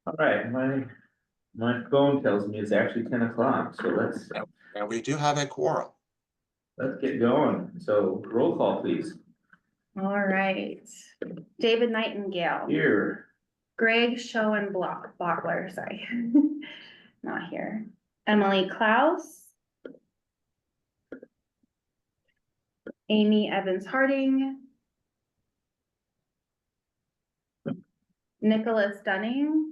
All right, my phone tells me it's actually 10 o'clock, so And we do have a quorum. let's get going. So roll call, please. All right. David Nightingale, Here, Greg Schoenblockler, sorry. Not here. Emily Klaus. Amy Evans Harding. Nicholas Dunning.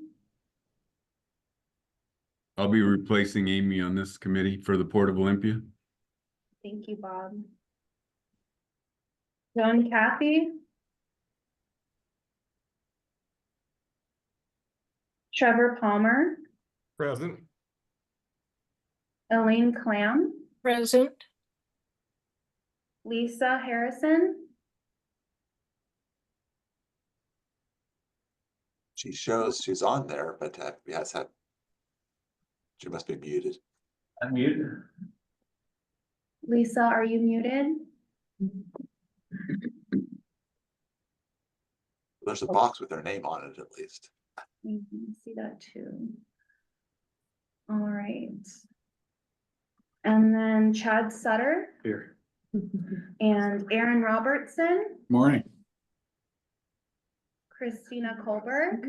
I'll be replacing Amy on this committee for the Port of Olympia. Thank you, Bob. Joan Kathy. Trevor Palmer. Present. Elaine Clam. Present. Lisa Harrison. She shows she's on there, but she must be muted. unmute. Lisa, are you muted? There's a box with her name on it, at least. You can see that too. All right. And then Chad Sutter Here. and Aaron Robertson, Morning. Christina Colberg.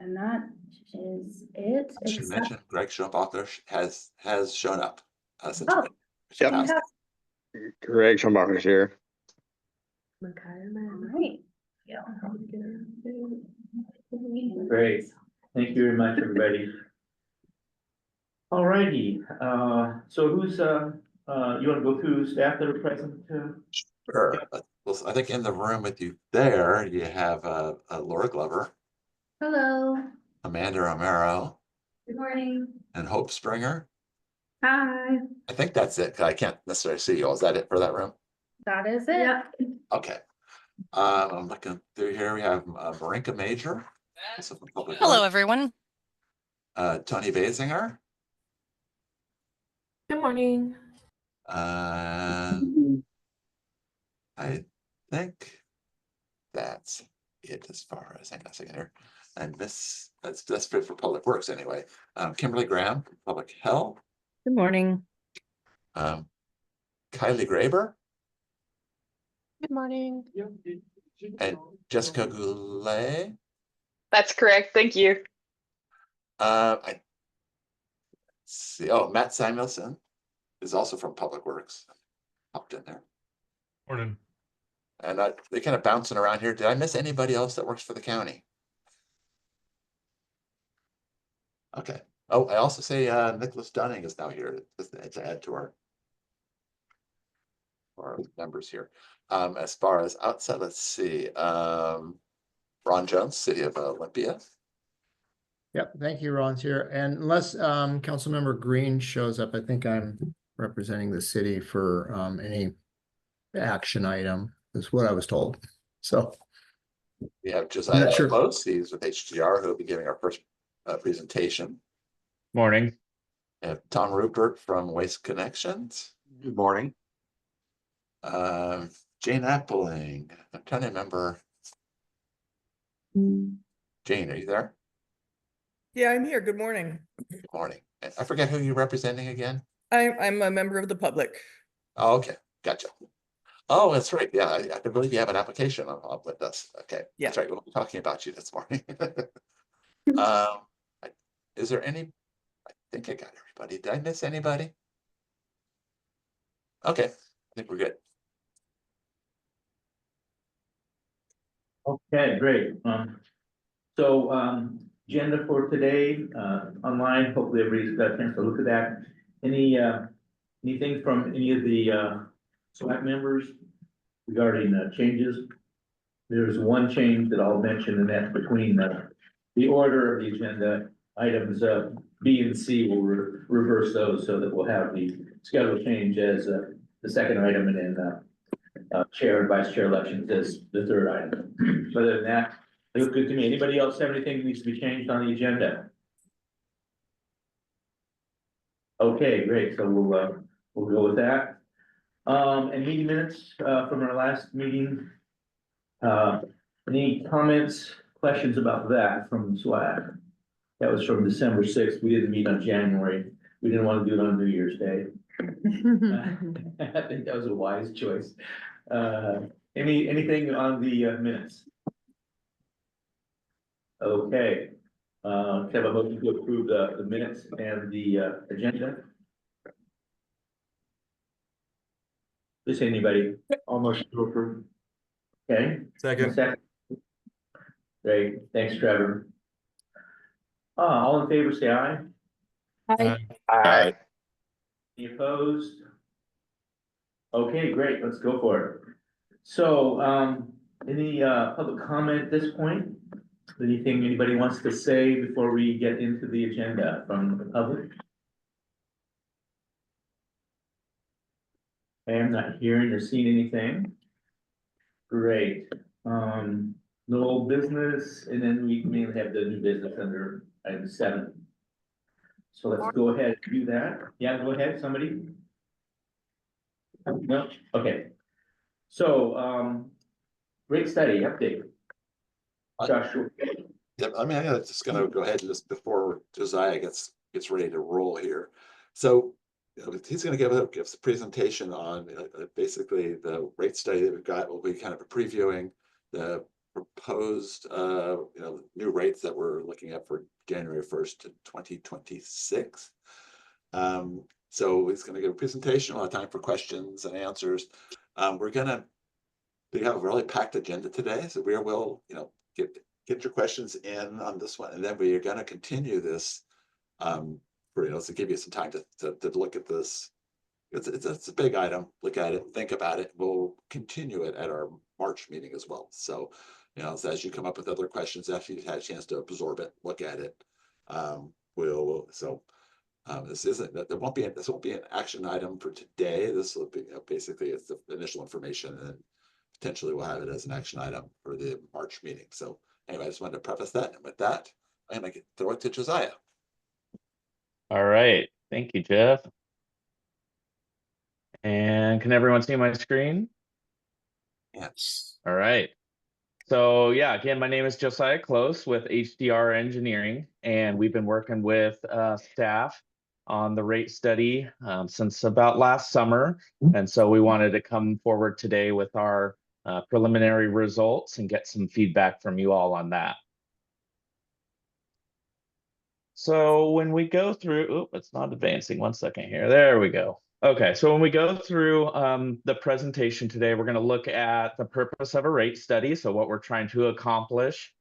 And that is it. She except- mentioned Greg Schoenbacher has shown up. Since Oh, she Yep. passed. fantastic. Greg Schumbacher's here. All right. Yeah. Great. Thank you very much, everybody. All righty, so who's, you wanna go through staff that are present? Sure. Well, I think in the room with you there, you have Laura Glover, Hello. Amanda Romero, Good morning. and Hope Springer. Hi. I think that's it, 'cause I can't necessarily see you. Is that it for that room? That is it. Okay. I'm looking through here. We have Marinka Major. Also from Public Hello, Works. everyone. Tony Basinger. Good morning. I think that's it as far as, hang on a second here. And that's good for Public Works anyway. Kimberly Graham, from Public Health. Good morning. Kylie Graber Good morning. and Jessica Goulet. That's correct. Thank you. I see. Oh, Matt Samuelson is also from Public Works. Popped in there. Morning. And they're kind of bouncing around here. Did I miss anybody else that works for the county? Okay. Oh, I also say Nicholas Dunning is now here to add to our members here. As far as outside, let's see. Ron Jones, City of Olympia. Yep, thank you, Ron's here. And unless Councilmember Green shows up, I think I'm representing the city for any action item, is what I was told. So We have Josiah Not sure. Close, he's with HDR, who will be giving our first presentation. Morning. We have Tom Rupert from Waste Connections. Good morning. Jane Appling, I'm trying to remember. Jane, are you there? Yeah, I'm here. Good morning. Good morning. I forget who you're representing again. I'm a member of the public. Oh, okay, gotcha. Oh, that's right. Yeah, I believe you have an application on with us. Okay, Yeah. that's right. We'll be talking about you this morning. Is there any? I think I got everybody. Did I miss anybody? Okay, I think we're good. Okay, great. So, agenda for today, online, hopefully everybody's got a chance to look at that. Anything from any of the, select members regarding, changes? There's one change that I'll mention, and that's between, the order of the agenda items, B and C will reverse those so that we'll have the schedule change as, the second item and then, chair and vice chair elections as the third item. Other than that, it looks good to me. Anybody else have anything that needs to be changed on the agenda? Okay, great. So we'll go with that. And meeting minutes, from our last meeting. Any comments, questions about that from SWAC. That was from December 6th. We didn't meet on January. We didn't want to do it on New Year's Day. I think that was a wise choice. Anything on the minutes? Okay. Can I have a motion to approve the minutes and the agenda? Just anybody? All motion to approve. Okay. Second. Great, thanks, Trevor. All in favor, say aye. Hi. Aye. Any opposed? Okay, great, let's go for it. So, any public comment at this point? Anything anybody wants to say before we get into the agenda from the public? I'm not hearing or seeing anything. Great. No old business, and then we mainly have the new business under item 7. So let's go ahead and do that. Yeah, go ahead, somebody. No, okay. So, great study update. Joshua. Yeah, I mean, I'm just gonna go ahead and just before Josiah gets ready to roll here. So he's gonna give us a presentation on basically the rate study that we've got. We'll be kind of previewing the proposed new rates that we're looking at for January 1st, 2026. So he's going to give a presentation, a lot of time for questions and answers. We have a really packed agenda today, so we will get your questions in on this one, and then we are going to continue this to give you some time to look at this. It's a big item. Look at it, think about it. We'll continue it at our March meeting as well. So, so as you come up with other questions, after you've had a chance to absorb it, look at it, this won't be an action item for today. This will be basically it's the initial information, and potentially we'll have it as an action item for the March meeting. So anyway, I just wanted to preface that, and with that, I'm gonna throw it to Josiah. All right, thank you, Jeff. And can everyone see my screen? Yes. All right. So yeah, again, my name is Josiah Close with HDR Engineering, and we've been working with staff on the rate study since about last summer. And so we wanted to come forward today with our preliminary results and get some feedback from you all on that. So when we go through, it's not advancing, 1 second here. There we go. Okay, so when we go through the presentation today, we're going to look at the purpose of a rate study. So what we're trying to accomplish,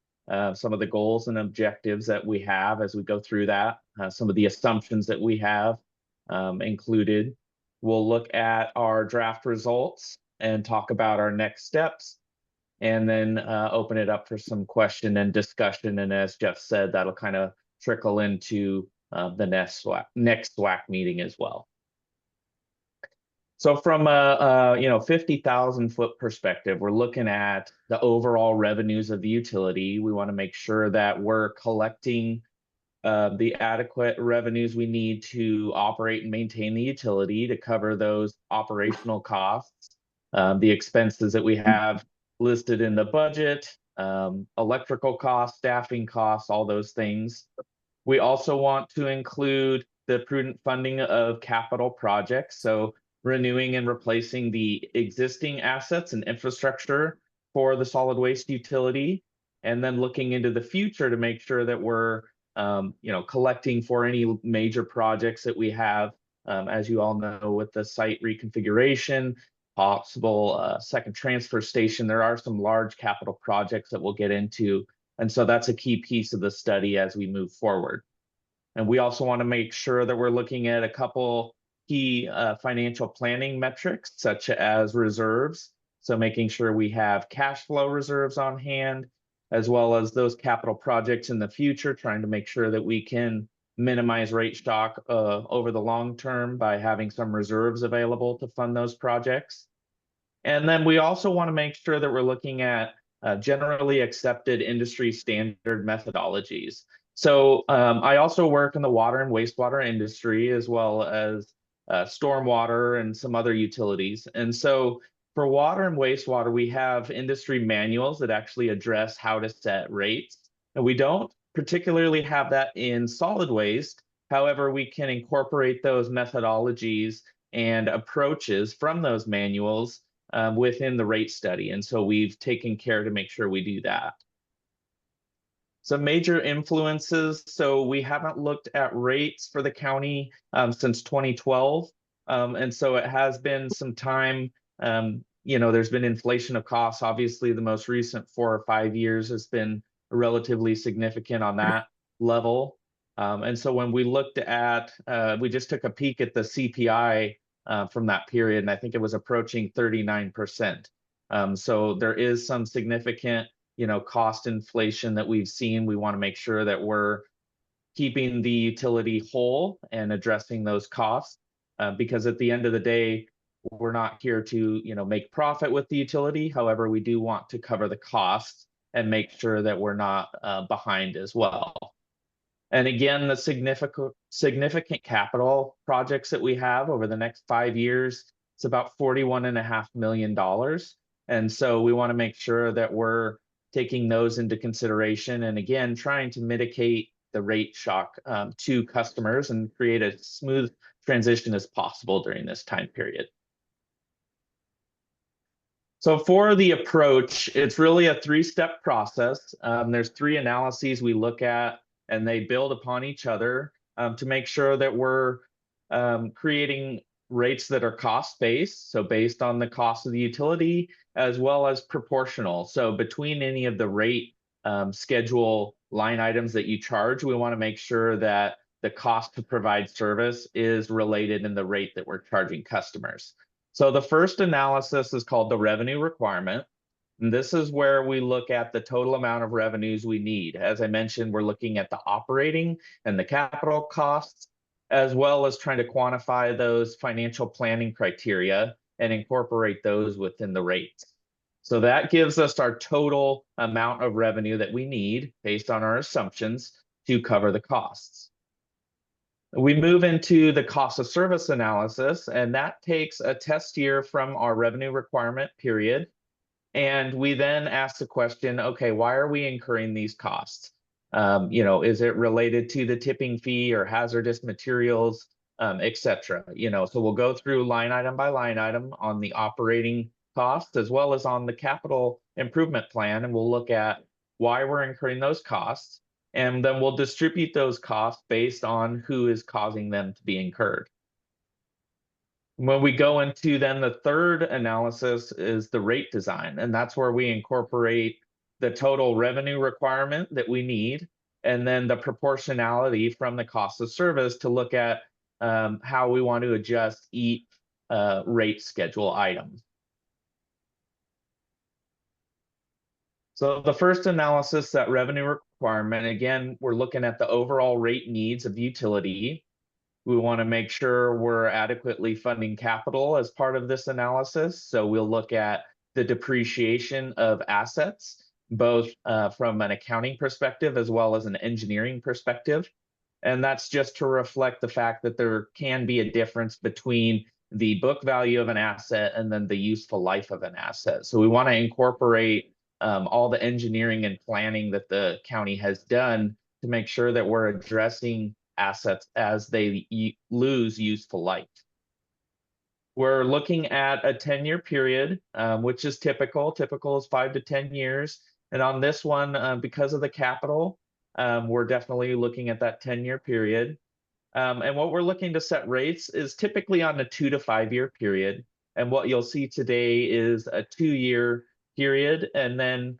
some of the goals and objectives that we have as we go through that, some of the assumptions that we have included. We'll look at our draft results and talk about our next steps, and then open it up for some question and discussion. And as Jeff said, that'll kind of trickle into the next SWAC meeting as well. So from a 50,000 foot perspective, we're looking at the overall revenues of the utility. We want to make sure that we're collecting the adequate revenues we need to operate and maintain the utility, to cover those operational costs, the expenses that we have listed in the budget, electrical costs, staffing costs, all those things. We also want to include the prudent funding of capital projects. So renewing and replacing the existing assets and infrastructure for the solid waste utility, and then looking into the future to make sure that we're collecting for any major projects that we have, as you all know, with the site reconfiguration, possible second transfer station. There are some large capital projects that we'll get into, and so that's a key piece of the study as we move forward. And we also want to make sure that we're looking at a couple key financial planning metrics, such as reserves. So making sure we have cash flow reserves on hand, as well as those capital projects in the future, trying to make sure that we can minimize rate shock over the long term by having some reserves available to fund those projects. And then we also want to make sure that we're looking at generally accepted industry standard methodologies. So I also work in the water and wastewater industry, as well as stormwater and some other utilities. And so For water and wastewater, we have industry manuals that actually address how to set rates. And we don't particularly have that in solid waste. However, we can incorporate those methodologies and approaches from those manuals within the rate study. And so we've taken care to make sure we do that. Some major influences. So we haven't looked at rates for the county since 2012. And so it has been some time. There's been inflation of costs. Obviously, the most recent 4 or 5 years has been relatively significant on that level. And so when we looked at, we just took a peek at the CPI from that period, and I think it was approaching 39%. So there is some significant, cost inflation that we've seen. We want to make sure that we're keeping the utility whole and addressing those costs, because at the end of the day, we're not here to, make profit with the utility. However, we do want to cover the costs and make sure that we're not behind as well. And again, the significant capital projects that we have over the next 5 years, it's about $41.5 million. And so we want to make sure that we're taking those into consideration, and again, trying to mitigate the rate shock to customers and create a smooth transition as possible during this time period. So for the approach, it's really a 3-step process. There's 3 analyses we look at, and they build upon each other to make sure that we're creating rates that are cost-based, so based on the cost of the utility, as well as proportional. So between any of the rate schedule line items that you charge, we want to make sure that the cost to provide service is related in the rate that we're charging customers. So the first analysis is called the revenue requirement. And this is where we look at the total amount of revenues we need. As I mentioned, we're looking at the operating and the capital costs, as well as trying to quantify those financial planning criteria and incorporate those within the rates. So that gives us our total amount of revenue that we need based on our assumptions to cover the costs. We move into the cost of service analysis, and that takes a test year from our revenue requirement period. And we then ask the question, okay, why are we incurring these costs? Is it related to the tipping fee or hazardous materials, et cetera? So we'll go through line item by line item on the operating costs as well as on the capital improvement plan, and we'll look at why we're incurring those costs. And then we'll distribute those costs based on who is causing them to be incurred. When we go into then the third analysis is the rate design, and that's where we incorporate the total revenue requirement that we need, and then the proportionality from the cost of service to look at how we want to adjust each rate schedule item. So the first analysis, that revenue requirement, again, we're looking at the overall rate needs of the utility. We want to make sure we're adequately funding capital as part of this analysis. So we'll look at the depreciation of assets, both from an accounting perspective as well as an engineering perspective. And that's just to reflect the fact that there can be a difference between the book value of an asset and then the useful life of an asset. So we want to incorporate all the engineering and planning that the county has done to make sure that we're addressing assets as they lose useful life. We're looking at a 10-year period, which is typical. Typical is 5 to 10 years. And on this one, because of the capital, we're definitely looking at that 10-year period. And what we're looking to set rates is typically on a 2 to 5 year period. And what you'll see today is a 2-year period, and then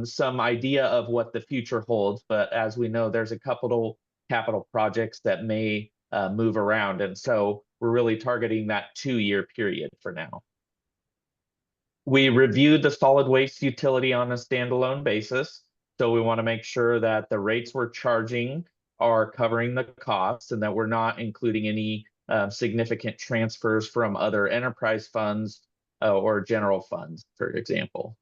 some idea of what the future holds. But as we know, there's a couple of capital projects that may move around. And so we're really targeting that 2-year period for now. We reviewed the solid waste utility on a standalone basis. So we want to make sure that the rates we're charging are covering the costs and that we're not including any significant transfers from other enterprise funds or general funds, for example.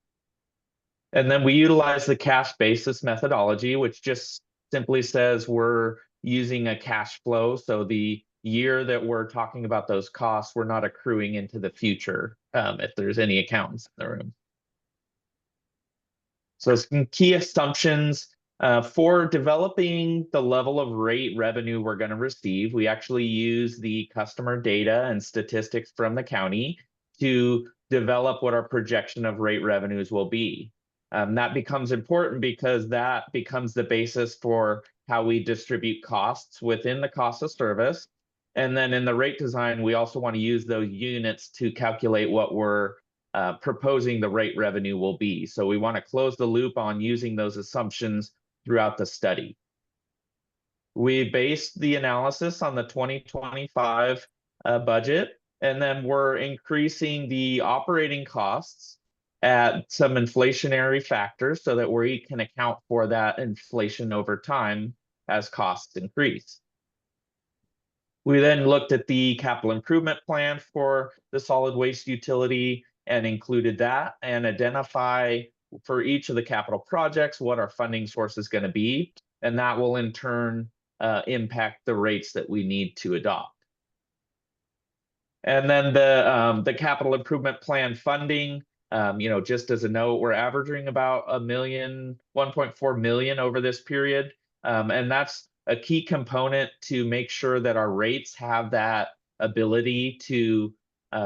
And then we utilize the cash basis methodology, which just simply says we're using a cash flow. So the year that we're talking about those costs, we're not accruing into the future, if there's any accountants in the room. So some key assumptions for developing the level of rate revenue we're going to receive. We actually use the customer data and statistics from the county to develop what our projection of rate revenues will be. That becomes important because that becomes the basis for how we distribute costs within the cost of service. And then in the rate design, we also want to use those units to calculate what we're proposing the rate revenue will be. So we want to close the loop on using those assumptions throughout the study. We based the analysis on the 2025 budget, and then we're increasing the operating costs at some inflationary factors so that we can account for that inflation over time as costs increase. We then looked at the capital improvement plan for the solid waste utility and included that and identify for each of the capital projects what our funding source is going to be, and that will in turn impact the rates that we need to adopt. And then the capital improvement plan funding, just as a note, we're averaging about $1.4 million over this period, and that's a key component to make sure that our rates have that ability to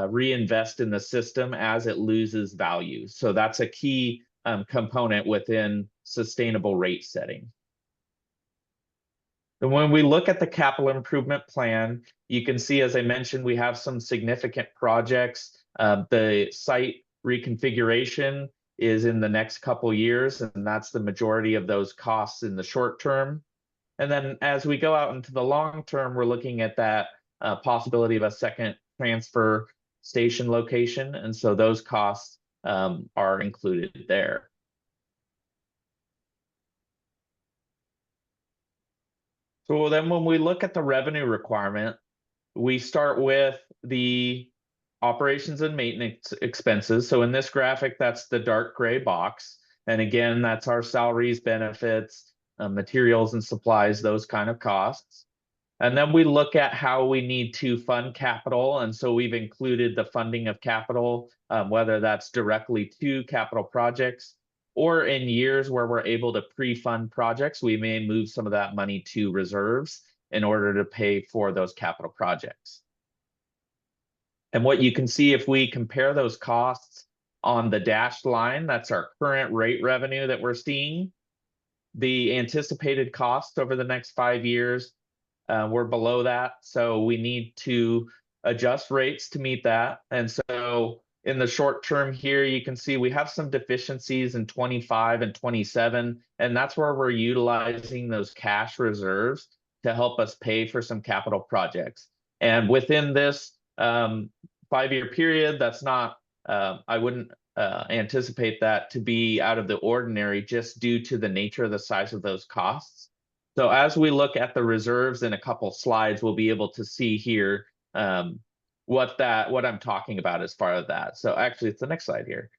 reinvest in the system as it loses value. So that's a key component within sustainable rate setting. And when we look at the capital improvement plan, you can see, as I mentioned, we have some significant projects. The site reconfiguration is in the next couple years, and that's the majority of those costs in the short term. And then as we go out into the long term, we're looking at that possibility of a second transfer station location. And so those costs are included there. So then when we look at the revenue requirement, we start with the operations and maintenance expenses. So in this graphic, that's the dark gray box. And again, that's our salaries, benefits, materials and supplies, those kind of costs. And then we look at how we need to fund capital. And so we've included the funding of capital, whether that's directly to capital projects or in years where we're able to pre-fund projects, we may move some of that money to reserves in order to pay for those capital projects. And what you can see if we compare those costs on the dashed line, that's our current rate revenue that we're seeing. The anticipated cost over the next 5 years, we're below that. So we need to adjust rates to meet that. And so in the short term here, you can see we have some deficiencies in 25 and 27, and that's where we're utilizing those cash reserves to help us pay for some capital projects. And within this 5-year period, that's not, I wouldn't anticipate that to be out of the ordinary just due to the nature of the size of those costs. So as we look at the reserves in a couple slides, we'll be able to see here what I'm talking about as far as that. So actually, it's the next slide here.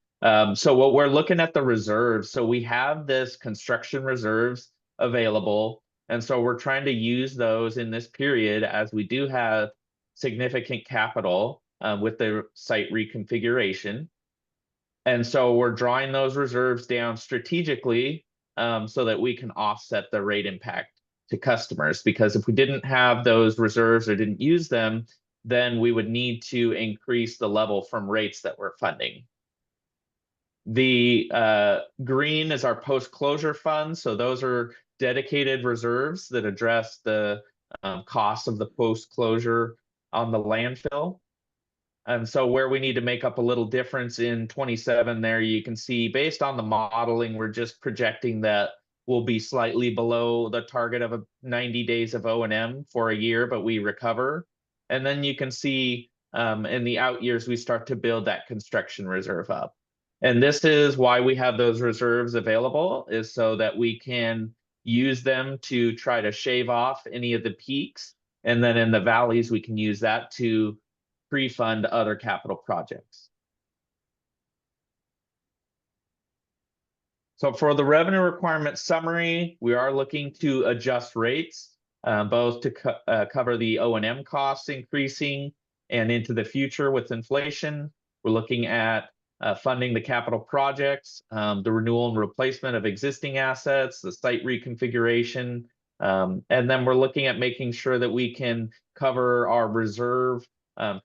So what we're looking at the reserves. So we have this construction reserves available. And so we're trying to use those in this period as we do have significant capital with the site reconfiguration. And so we're drawing those reserves down strategically so that we can offset the rate impact to customers. Because if we didn't have those reserves or didn't use them, then we would need to increase the level from rates that we're funding. The green is our post-closure fund. So those are dedicated reserves that address the cost of the post-closure on the landfill. And so where we need to make up a little difference in 27 there, you can see based on the modeling, we're just projecting that we'll be slightly below the target of 90 days of O&M for a year, but we recover. And then you can see in the out years, we start to build that construction reserve up. And this is why we have those reserves available, is so that we can use them to try to shave off any of the peaks. And then in the valleys, we can use that to pre-fund other capital projects. So for the revenue requirement summary, we are looking to adjust rates both to cover the O&M costs increasing and into the future with inflation. We're looking at funding the capital projects, the renewal and replacement of existing assets, the site reconfiguration, and then we're looking at making sure that we can cover our reserve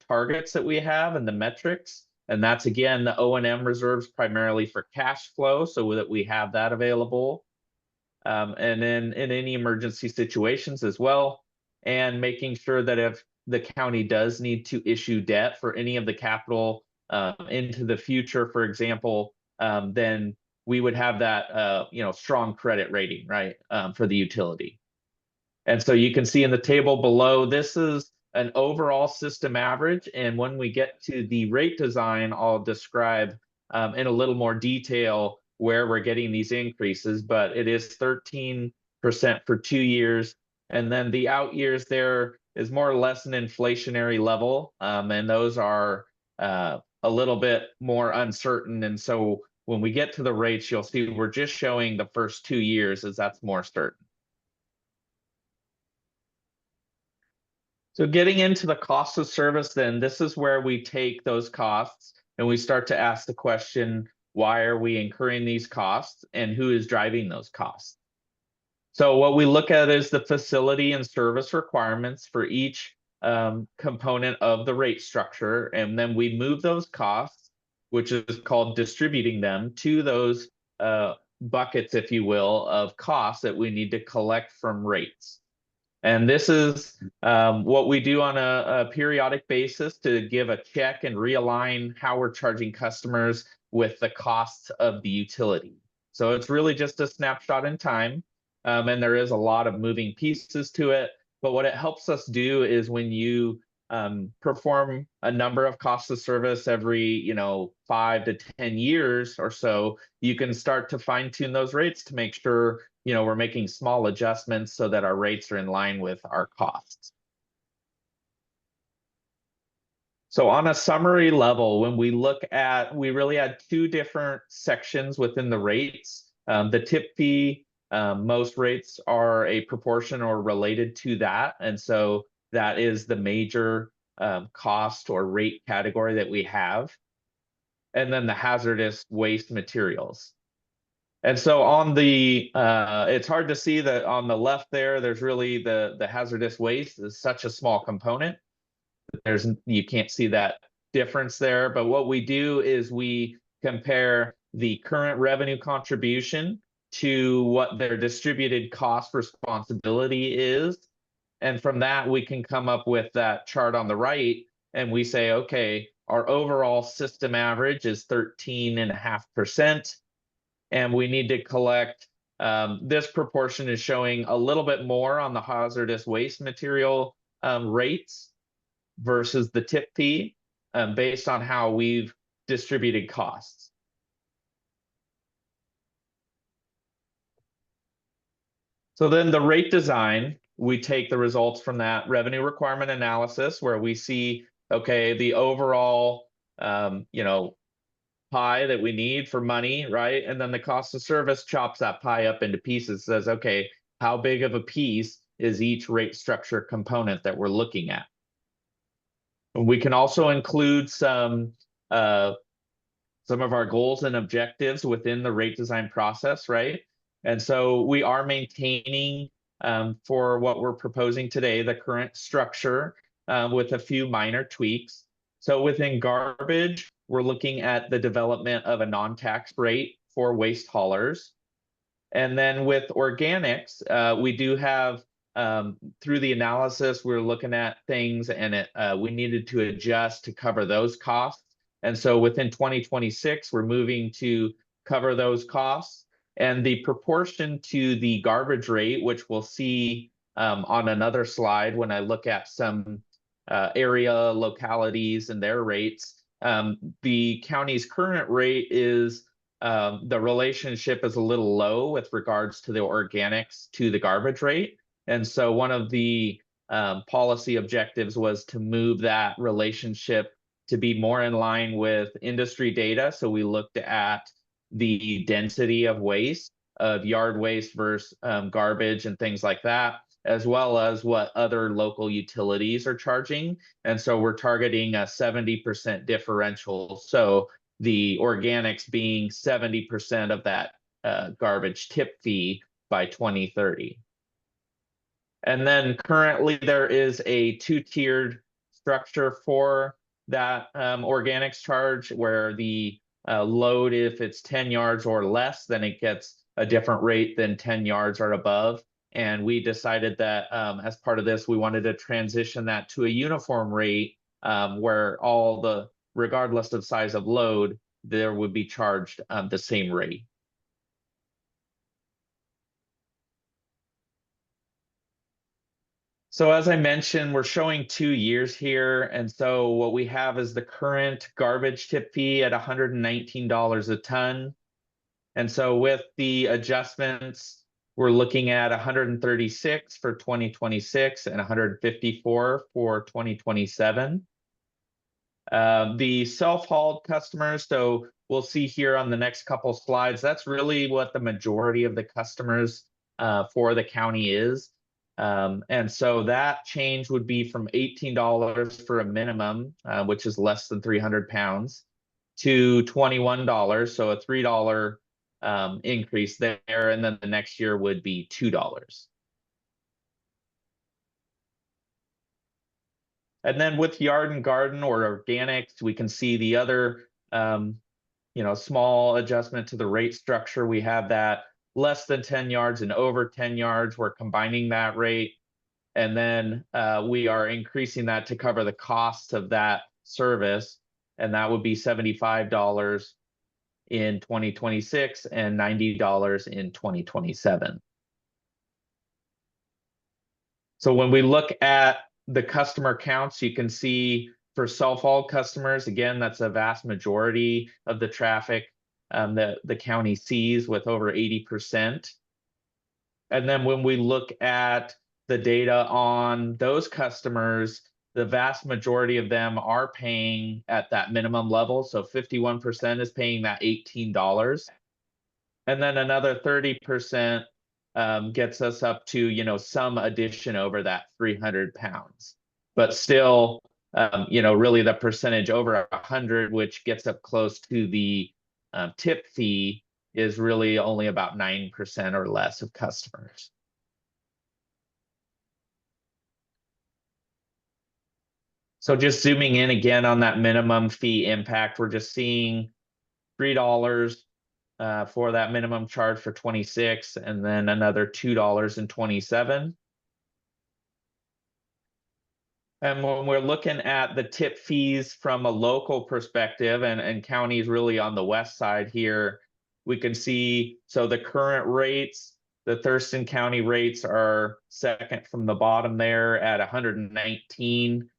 targets that we have and the metrics. And that's again, the O&M reserves primarily for cash flow so that we have that available. And then in any emergency situations as well, and making sure that if the county does need to issue debt for any of the capital into the future, for example, then we would have that strong credit rating, right, for the utility. And so you can see in the table below, this is an overall system average. And when we get to the rate design, I'll describe in a little more detail where we're getting these increases, but it is 13% for 2 years. And then the out years there is more or less an inflationary level. And those are a little bit more uncertain. And so when we get to the rates, you'll see we're just showing the first 2 years as that's more certain. So getting into the cost of service, then this is where we take those costs and we start to ask the question, why are we incurring these costs and who is driving those costs? So what we look at is the facility and service requirements for each component of the rate structure. And then we move those costs, which is called distributing them to those buckets, if you will, of costs that we need to collect from rates. And this is what we do on a periodic basis to give a check and realign how we're charging customers with the costs of the utility. So it's really just a snapshot in time. And there is a lot of moving pieces to it. But what it helps us do is when you perform a number of costs of service every 5 to 10 years or so, you can start to fine tune those rates to make sure we're making small adjustments so that our rates are in line with our costs. So on a summary level, when we look at, we really had 2 different sections within the rates. The tip fee, most rates are a proportion or related to that. And so that is the major cost or rate category that we have. And then the hazardous waste materials. And so on the, it's hard to see that on the left there's really the hazardous waste is such a small component. You can't see that difference there. But what we do is we compare the current revenue contribution to what their distributed cost responsibility is. And from that, we can come up with that chart on the right. And we say, okay, our overall system average is 13.5%. And we need to collect, this proportion is showing a little bit more on the hazardous waste material rates versus the tip fee based on how we've distributed costs. So then the rate design, we take the results from that revenue requirement analysis where we see, okay, the overall, pie that we need for money, right? And then the cost of service chops that pie up into pieces, says, okay, how big of a piece is each rate structure component that we're looking at? And we can also include some of our goals and objectives within the rate design process, right? And so we are maintaining for what we're proposing today, the current structure with a few minor tweaks. So within garbage, we're looking at the development of a non-tax rate for waste haulers. And then with organics, we do have, through the analysis, we're looking at things and we needed to adjust to cover those costs. And so within 2026, we're moving to cover those costs. And the proportion to the garbage rate, which we'll see on another slide when I look at some area localities and their rates, the county's current rate is the relationship is a little low with regards to the organics to the garbage rate. And so one of the policy objectives was to move that relationship to be more in line with industry data. So we looked at the density of waste, of yard waste versus garbage and things like that. as well as what other local utilities are charging. And so we're targeting a 70% differential. So the organics being 70% of that garbage tip fee by 2030. And then currently there is a two-tiered structure for that organics charge, where the load, if it's 10 yards or less, then it gets a different rate than 10 yards or above. And we decided that as part of this, we wanted to transition that to a uniform rate where all the, regardless of size of load, there would be charged the same rate. So as I mentioned, we're showing 2 years here. And so what we have is the current garbage tip fee at $119 a ton. And so with the adjustments, we're looking at 136 for 2026 and 154 for 2027. The self-hauled customers, so we'll see here on the next couple slides, that's really what the majority of the customers for the county is. And so that change would be from $18 for a minimum, which is less than 300 pounds, to $21, so a $3 increase there, and then the next year would be $2. And then with yard and garden or organics, we can see the other, small adjustment to the rate structure. We have that less than 10 yards and over 10 yards. We're combining that rate. And then we are increasing that to cover the cost of that service. And that would be $75 in 2026 and $90 in 2027. So when we look at the customer counts, you can see for self-haul customers, again, that's a vast majority of the traffic that the county sees, with over 80%. And then when we look at the data on those customers, the vast majority of them are paying at that minimum level. So 51% is paying that $18. And then another 30% gets us up to, some addition over that 300 pounds. But still, really the percentage over 100, which gets up close to the tip fee, is really only about 9% or less of customers. So just zooming in again on that minimum fee impact, we're just seeing $3 for that minimum charge for 26, and then another $2 in 27. And when we're looking at the tip fees from a local perspective, and counties really on the west side here, we can see, so the current rates, the Thurston County rates are second from the bottom there at 119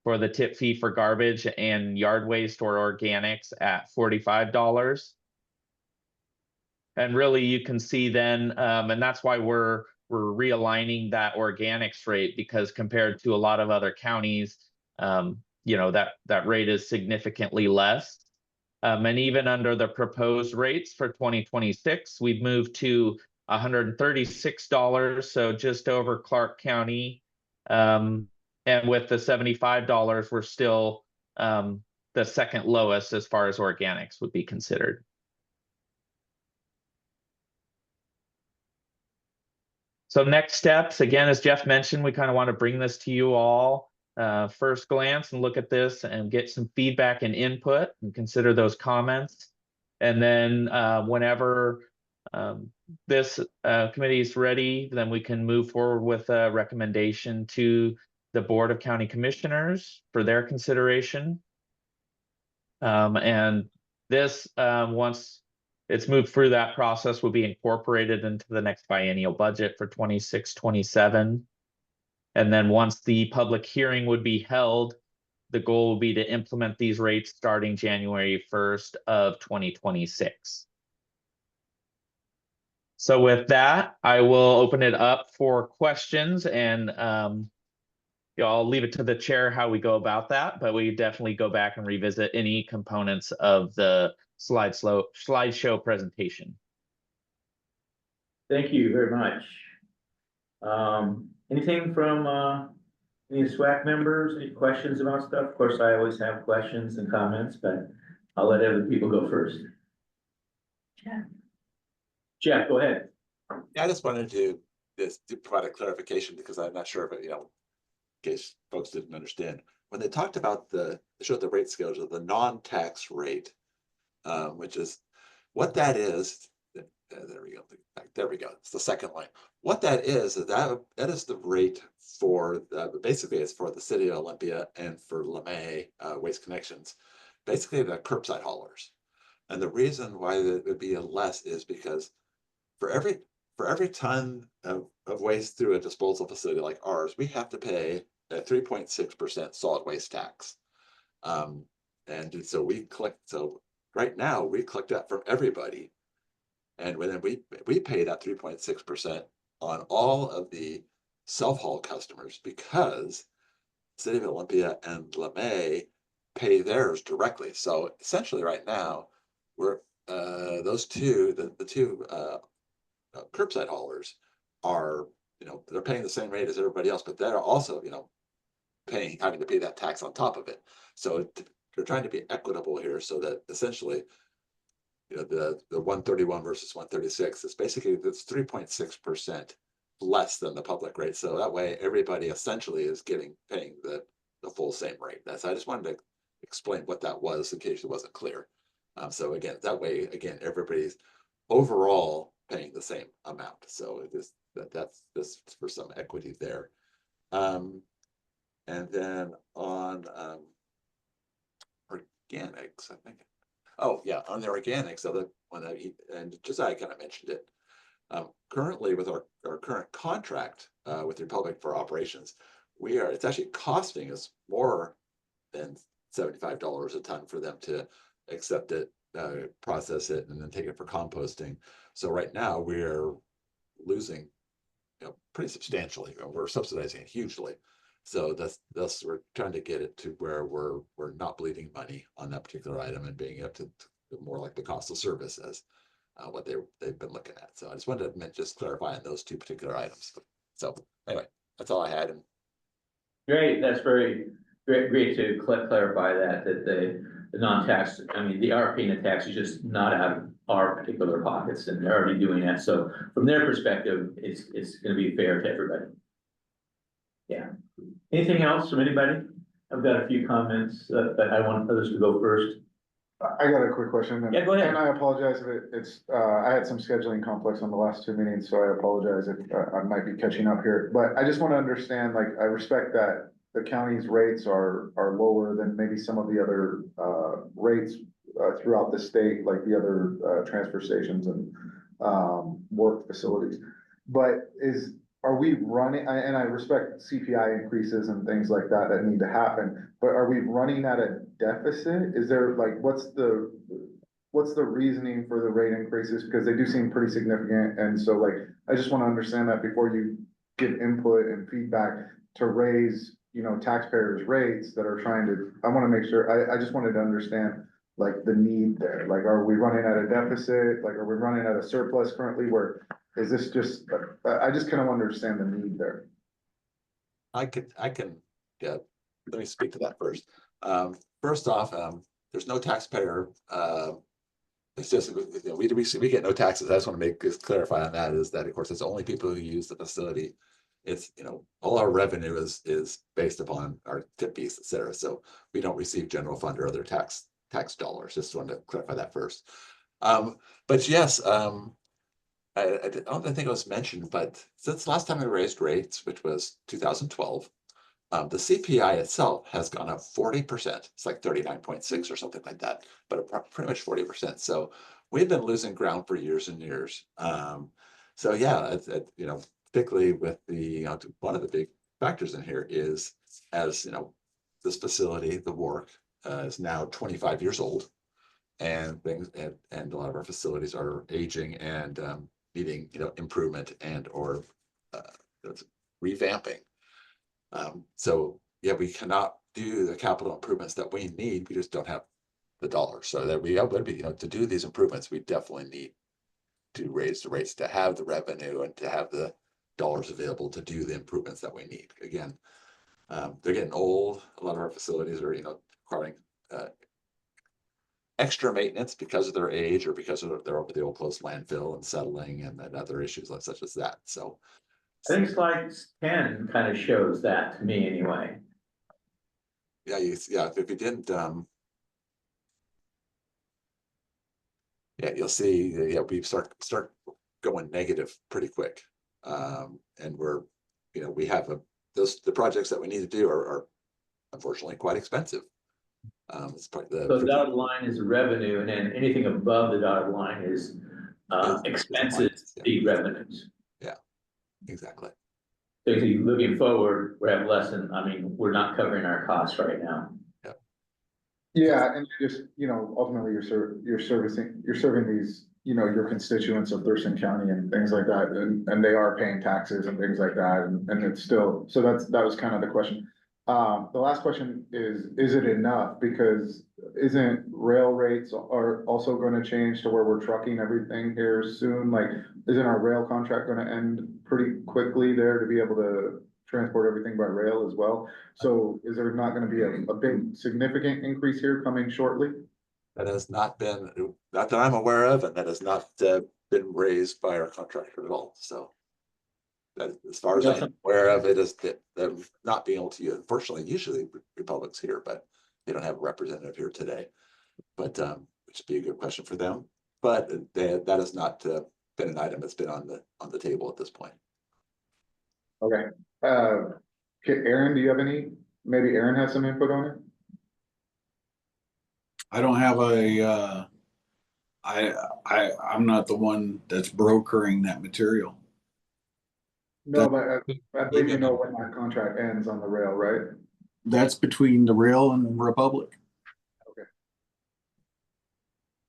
for the tip fee for garbage, and yard waste or organics at $45. And really you can see then, and that's why we're realigning that organics rate, because compared to a lot of other counties, that rate is significantly less. And even under the proposed rates for 2026, we've moved to $136, so just over Clark County. And with the $75, we're still the second lowest as far as organics would be considered. So next steps, again, as Jeff mentioned, we kind of want to bring this to you all first glance and look at this and get some feedback and input and consider those comments. And then whenever this committee is ready, then we can move forward with a recommendation to the Board of County Commissioners for their consideration. And this, once it's moved through that process, will be incorporated into the next biennial budget for 26-27. And then once the public hearing would be held, the goal will be to implement these rates starting January 1st of 2026. So with that, I will open it up for questions, and I'll leave it to the chair how we go about that, but we definitely go back and revisit any components of the slideshow presentation. Thank you very much. Anything from, any SWAC members, any questions about stuff? Of course, I always have questions and comments, but I'll let other people go first. Jeff, go ahead. Yeah, I just wanted to provide a clarification because I'm not sure if it, in case folks didn't understand. When they talked about they showed the rate scales of the non-tax rate, which is what that is. There we go. There we go. It's the second line. What that is that is the rate for basically it's for the city of Olympia and for LeMay Waste Connections, basically the curbside haulers. And the reason why it would be less is because for every ton of waste through a disposal facility like ours, we have to pay a 3.6% solid waste tax. And so we collect, so right now we collect that from everybody. And when we pay that 3.6% on all of the self-haul customers because City of Olympia and LeMay pay theirs directly. So essentially right now, we're those two, the two curbside haulers are, they're paying the same rate as everybody else, but they're also, having to pay that tax on top of it. So they're trying to be equitable here so that essentially, the 131 versus 136 is basically that's 3.6% less than the public rate. So that way everybody essentially is paying the full same rate. I just wanted to explain what that was in case it wasn't clear. So again, that way, again, everybody's overall paying the same amount. So that's just for some equity there. And then on organics, I think. Oh yeah, on the organics, and Josiah kind of mentioned it. Currently, with our current contract with the Republic for operations, it's actually costing us more than $75 a ton for them to accept it, process it, and then take it for composting. So right now we're losing, pretty substantially. We're subsidizing it hugely. So that's we're trying to get it to where we're not bleeding money on that particular item and being up to more like the cost of service as what they've been looking at. So I just wanted to just clarify on those two particular items. So anyway, that's all I had. And Great, that's very great to clarify that the non-tax, I mean, they are paying a tax, it's just not out of our particular pockets, and they're already doing that. So from their perspective, it's going to be fair to everybody. Yeah. Anything else from anybody? I've got a few comments that I want others to go first. I got a quick question. Yeah, go ahead. And I apologize if it's, I had some scheduling conflicts on the last two meetings, so I apologize if I might be catching up here. But I just want to understand, like, I respect that the county's rates are lower than maybe some of the other rates throughout the state, like the other transfer stations and work facilities. But are we running, and I respect CPI increases and things like that need to happen, but are we running at a deficit? Is there like, what's the reasoning for the rate increases? Because they do seem pretty significant. And so like, I just want to understand that before you give input and feedback to raise, taxpayers' rates that are trying to, I want to make sure, I just wanted to understand like the need there. Like, are we running at a deficit? Like, are we running at a surplus currently where, is this just, I just kind of understand the need there. I can, yeah, let me speak to that first. First off, there's no taxpayer. It's just, we get no taxes. I just want to make this clarify on that is that, of course, it's only people who use the facility. It's, all our revenue is based upon our tip fees, et cetera. So we don't receive general fund or other tax dollars. Just wanted to clarify that first. But yes, I don't think it was mentioned, but since last time we raised rates, which was 2012, the CPI itself has gone up 40%. It's like 39.6 or something like that, but pretty much 40%. So we've been losing ground for years and years. So yeah, particularly with the, one of the big factors in here is, as this facility, the work is now 25 years old, and things and a lot of our facilities are aging and needing improvement and or revamping. So yeah, we cannot do the capital improvements that we need. We just don't have the dollars. So that we would be, to do these improvements, we definitely need to raise the rates to have the revenue and to have the dollars available to do the improvements that we need. Again, they're getting old. A lot of our facilities are, requiring extra maintenance because of their age or because of they're over the old close landfill and settling and then other issues such as that. So I think slide 10 kind of shows that to me anyway. yeah, if you didn't, yeah, you'll see, yeah, we start going negative pretty quick. And we're, we have the projects that we need to do are unfortunately quite expensive. It's probably So the dotted line is revenue, and then anything above the dotted line is expenses, the revenues. Yeah, exactly. So if you're looking forward, we have less than, we're not covering our costs right now. Yeah, and just, ultimately you're serving these, your constituents of Thurston County and things like that, and they are paying taxes and things like that, and it's still, so that was kind of the question. The last question is it enough? Because isn't rail rates are also gonna change to where we're trucking everything here soon? Like, isn't our rail contract gonna end pretty quickly there to be able to transport everything by rail as well? So is there not gonna be a big significant increase here coming shortly? That has not been, not that I'm aware of, and that has not been raised by our contractor at all, so. That, as far as I'm aware of, it is that they're not being able to use, unfortunately, usually Republic's here, but they don't have a representative here today. But which would be a good question for them. But that has not been an item that's been on the table at this point. Okay, okay, Aaron, do you have maybe Aaron has some input on it? I don't have I'm not the one that's brokering that material. No, but I believe you know when that contract ends on the rail, right? That's between the rail and the Republic. Okay.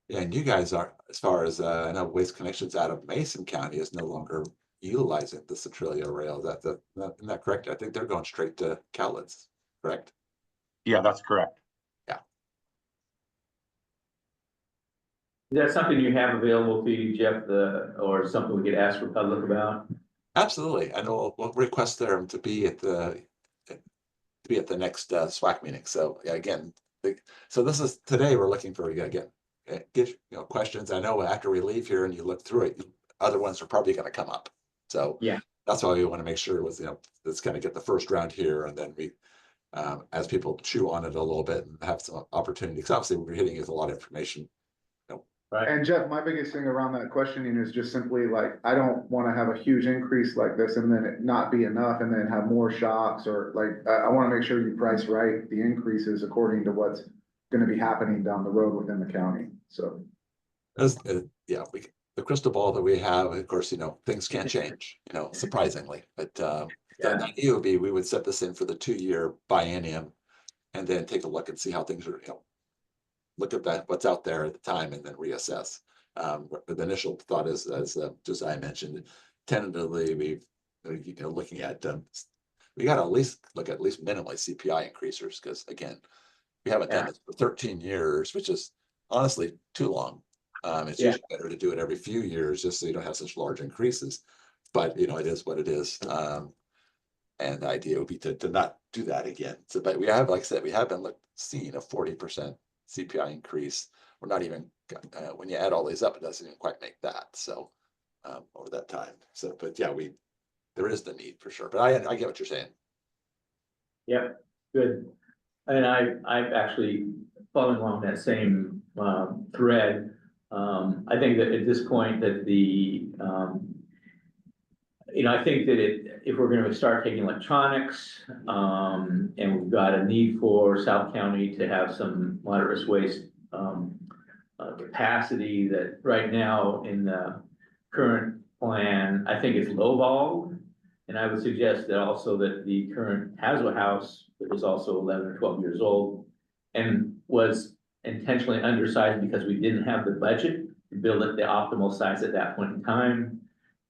Yeah, and you guys are, as far as I know, Waste Connections out of Mason County is no longer utilizing the Centralia rail. Isn't that correct? I think they're going straight to Cowlitz, correct? Yeah, that's correct. Is that something you have available to you, Jeff, or something we could ask Republic about? Absolutely. I know we'll request them to be at the next SWAC meeting. So yeah, again, so this is today we're looking for again, get questions. I know after we leave here and you look through it, other ones are probably going to come up. So yeah, that's why we want to make sure it was let's kind of get the first round here, and then we as people chew on it a little bit and have some opportunity. Because obviously we're hitting with a lot of information. right. And Jeff, my biggest thing around that questioning is just simply like, I don't want to have a huge increase like this and then it not be enough and then have more shocks, or like, I want to make sure you price right the increases according to what's going to be happening down the road within the county. So. Yeah, the crystal ball that we have, of course, things can change, surprisingly, but the idea would be we would set this in for the 2-year biennium and then take a look and see how things are, look at that, what's out there at the time, and then reassess. The initial thought is, as Josiah mentioned, tentatively we've looking at we got to at least look at least minimally CPI increasers, because again, we haven't done this for 13 years, which is honestly too long. It's usually better to do it every few years just so you don't have such large increases. But it is what it is. And the idea would be to not do that again. So, but we have, like I said, we have been seeing a 40% CPI increase. We're not even when you add all these up, it doesn't even quite make that. So over that time. So, but yeah, there is the need for sure. But I get what you're saying. Yep, good. And I've actually following along that same thread. I think that at this point that I think that if we're going to start taking electronics, and we've got a need for South County to have some moderate waste capacity, that right now in the current plan, I think it's lowballed. And I would suggest that also that the current Haswell House, that was also 11 or 12 years old and was intentionally undersized because we didn't have the budget to build it the optimal size at that point in time.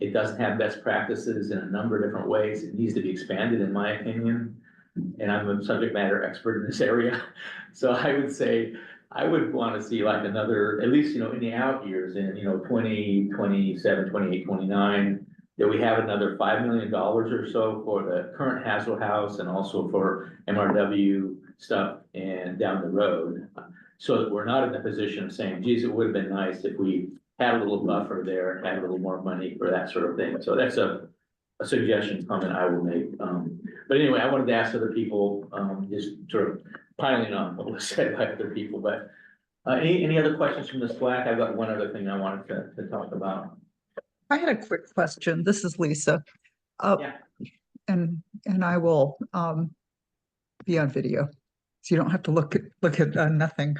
It doesn't have best practices in a number of different ways. It needs to be expanded, in my opinion. And I'm a subject matter expert in this area. So I would say, I would want to see like another, at least, in the out years in, 2027, 28, 29, that we have another $5 million or so for the current Hazel House and also for MRW stuff and down the road. So that we're not in the position of saying, geez, it would have been nice if we had a little buffer there and had a little more money for that sort of thing. So that's a suggestion comment I will make. But anyway, I wanted to ask other people, just sort of piling on what was said by other people, but any other questions from the SWAC? I've got one other thing I wanted to talk about. I had a quick question. This is Lisa. Yeah. And I will be on video. So you don't have to look at nothing.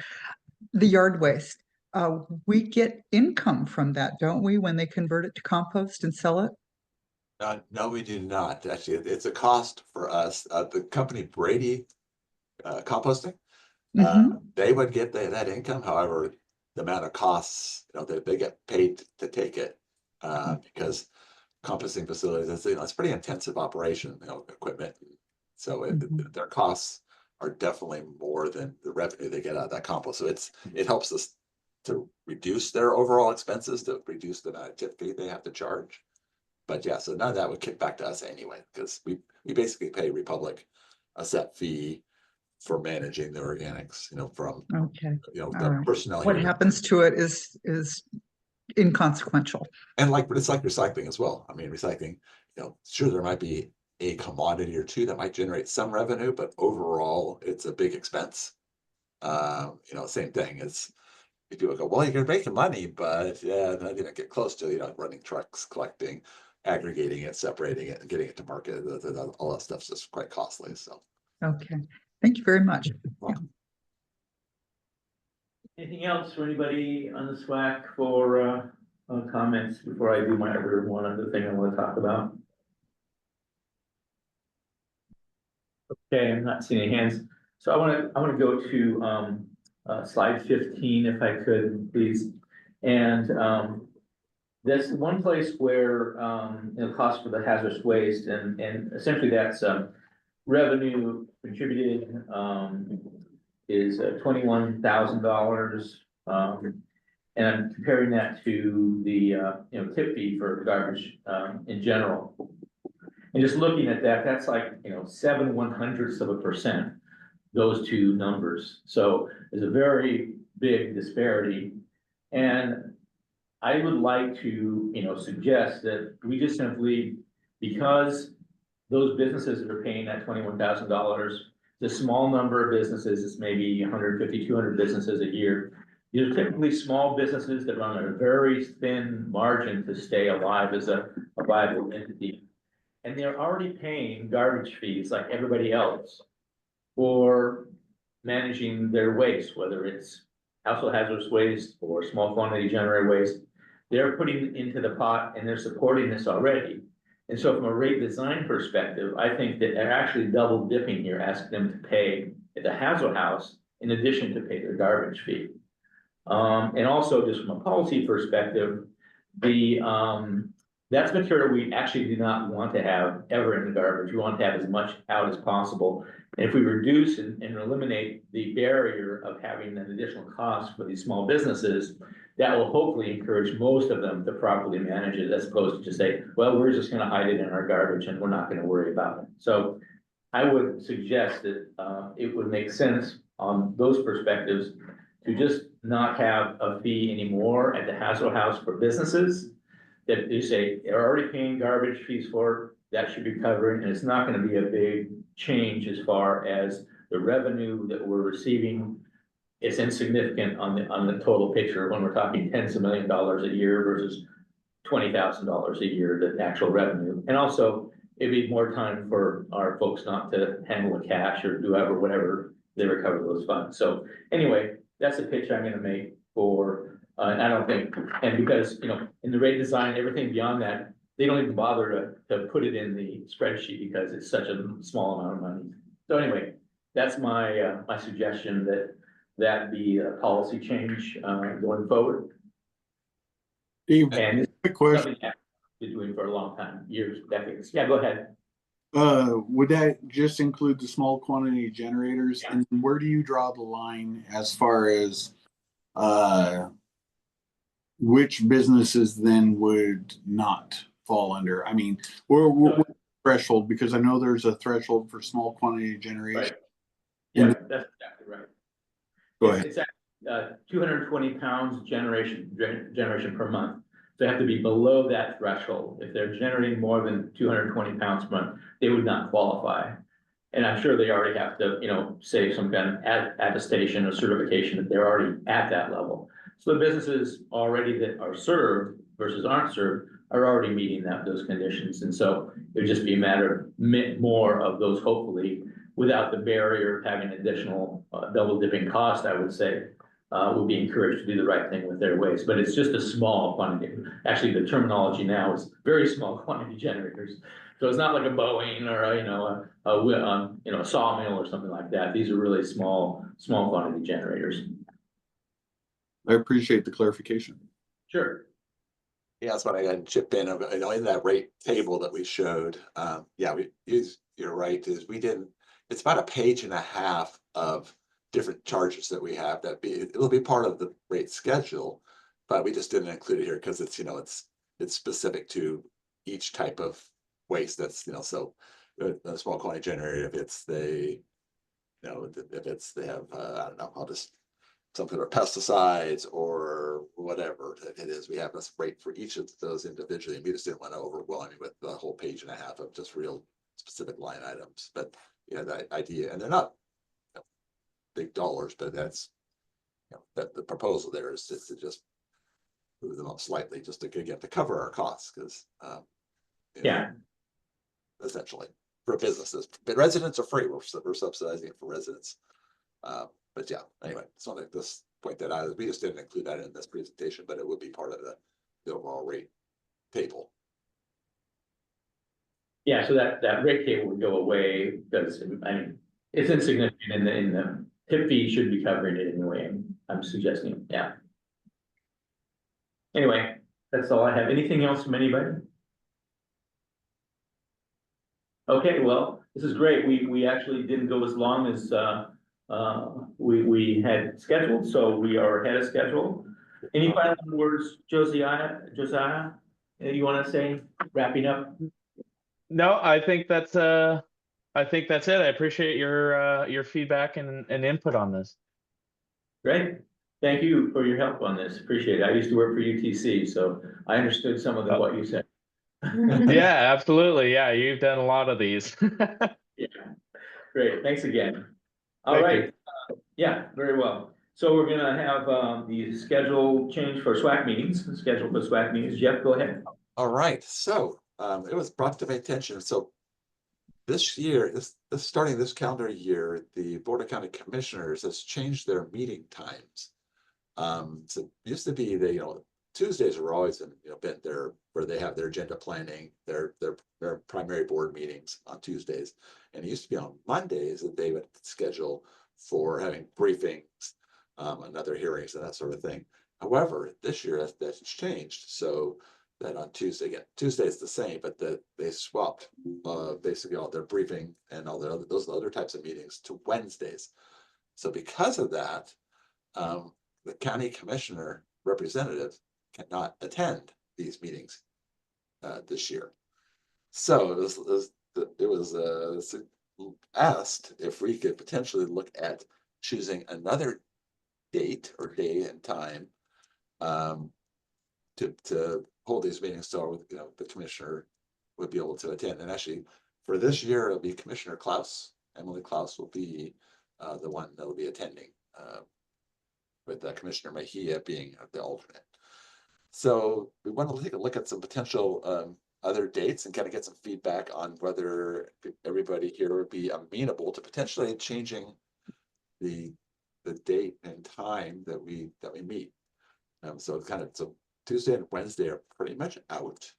The yard waste. We get income from that, don't we, when they convert it to compost and sell it? No, we do not. Actually, it's a cost for us. The company Brady Composting, they would get that income. However, the amount of costs, they get paid to take it because composting facilities, it's pretty intensive operation, equipment. So their costs are definitely more than the revenue they get out of that compost. So it helps us to reduce their overall expenses, to reduce the amount of tip fee they have to charge. But yeah, so none of that would kick back to us anyway, because we basically pay Republic a set fee for managing the organics, from the personnel. What happens to it is inconsequential. And it's like recycling as well. I mean, recycling, sure, there might be a commodity or two that might generate some revenue, but overall it's a big expense. Same thing. It's people go, well, you're making money, but yeah, not even get close to, running trucks, collecting, aggregating it, separating it, and getting it to market. All that stuff's just quite costly. So okay, thank you very much. welcome. Anything else for anybody on the SWAC for comments before I do my one other thing I want to talk about? Okay, I'm not seeing any hands. So I want to go to slide 15, if I could, please. And that's one place where cost for the hazardous waste and essentially that's revenue contributed is $21,000. And I'm comparing that to the tip fee for garbage in general. And just looking at that, that's like 0.07%, those two numbers. So there's a very big disparity. And I would like to suggest that we just simply, because those businesses that are paying that $21,000, the small number of businesses, it's maybe 150, 200 businesses a year. These are typically small businesses that run a very thin margin to stay alive as a viable entity. And they're already paying garbage fees like everybody else for managing their waste, whether it's household hazardous waste or small quantity generated waste. They're putting into the pot and they're supporting this already. And so from a rate design perspective, I think that they're actually double dipping here, asking them to pay at the Hazel House in addition to pay their garbage fee. And also just from a policy perspective, that's material we actually do not want to have ever in the garbage. We want to have as much out as possible. And if we reduce and eliminate the barrier of having an additional cost for these small businesses, that will hopefully encourage most of them to properly manage it, as opposed to just say, well, we're just going to hide it in our garbage and we're not going to worry about it. So I would suggest that it would make sense on those perspectives to just not have a fee anymore at the Hazel House for businesses that you say they're already paying garbage fees for, that should be covered, and it's not going to be a big change as far as the revenue that we're receiving. It's insignificant on the total picture when we're talking tens of $millions a year versus $20,000 a year, the actual revenue. And also it'd be more time for our folks not to handle the cash or do whatever they recover those funds. So anyway, that's a pitch I'm going to make for and I don't think, and because, in the rate design, everything beyond that, they don't even bother to put it in the spreadsheet because it's such a small amount of money. So anyway, that's my my suggestion that be a policy change going forward. Steve, And quick question. something I've been doing for a long time, years, decades. Yeah, go ahead. Would that just include the small quantity generators? Yeah. And where do you draw the line as far as which businesses then would not fall under? I mean, we're threshold, because I know there's a threshold for small quantity generation. Right. Yeah, that's exactly right. Go ahead. It's 220 pounds generation per month. So they have to be below that threshold. If they're generating more than 220 pounds per month, they would not qualify. And I'm sure they already have to, you know, say some kind of attestation or certification that they're already at that level. So the businesses already that are served versus aren't served are already meeting those conditions. And so it would just be a matter of more of those, hopefully, without the barrier of having additional double dipping cost, I would say, would be encouraged to do the right thing with their waste. But it's just a small quantity. Actually, the terminology now is very small quantity generators. So it's not like a Boeing or a sawmill or something like that. These are really small quantity generators. I appreciate the clarification. Sure. Yeah, that's what I got to chip in. You know, in that rate table that we showed, yeah, you're right. It's about a page and a half of different charges that we have it'll be part of the rate schedule, but we just didn't include it here because it's, you know, it's specific to each type of waste. That's, you know, so a small quantity generator, if they have, I don't know, some kind of pesticides or whatever it is, we have this rate for each of those individually, and we just didn't want to overwhelm you with the whole page and a half of just real specific line items. But you know, the idea, and they're not, you know, big dollars, but that's, you know, that the proposal there is to just move them up slightly, just to get to cover our costs, because Yeah. essentially for businesses, but residents are free. We're subsidizing it for residents. But yeah, anyway, it's not like this point that we just didn't include that in this presentation, but it would be part of the overall rate table. Yeah, so that rate table would go away because, I mean, it's insignificant in the tip fee should be covering it anyway. I'm suggesting, yeah. Anyway, that's all I have. Anything else from anybody? Okay, well, this is great. We actually didn't go as long as we had scheduled, so we are ahead of schedule. Any final words, Josiah, you want to say, wrapping up? No, I think that's it. I appreciate your feedback and input on this. Great. Thank you for your help on this. Appreciate it. I used to work for UTC, so I understood some of what you said. Yeah, absolutely. Yeah, you've done a lot of these. Yeah, great. Thanks again. All Thank right. Yeah, very well. So we're gonna have the schedule change for SWAC meetings, schedule for SWAC meetings. Jeff, go ahead. All right, so it was brought to my attention. So this year, starting this calendar year, the Board of County Commissioners has changed their meeting times. So it used to be you know, Tuesdays were always been there where they have their agenda planning, their primary board meetings on Tuesdays, and it used to be on Mondays that they would schedule for having briefings, and other hearings and that sort of thing. However, this year that's changed, so that on Tuesday, again, Tuesday is the same, but they swapped basically all their briefing and all those other types of meetings to Wednesdays. So because of that, the county commissioner representative cannot attend these meetings this year. So it was asked if we could potentially look at choosing another date or day and time to hold these meetings, so the commissioner would be able to attend. And actually, for this year, it'll be Commissioner Klaus. Emily Klaus will be the one that will be attending, with Commissioner Mejia being the alternate. So we want to take a look at some potential other dates and kind of get some feedback on whether everybody here would be amenable to potentially changing the date and time that we meet. So Tuesday and Wednesday are pretty much out.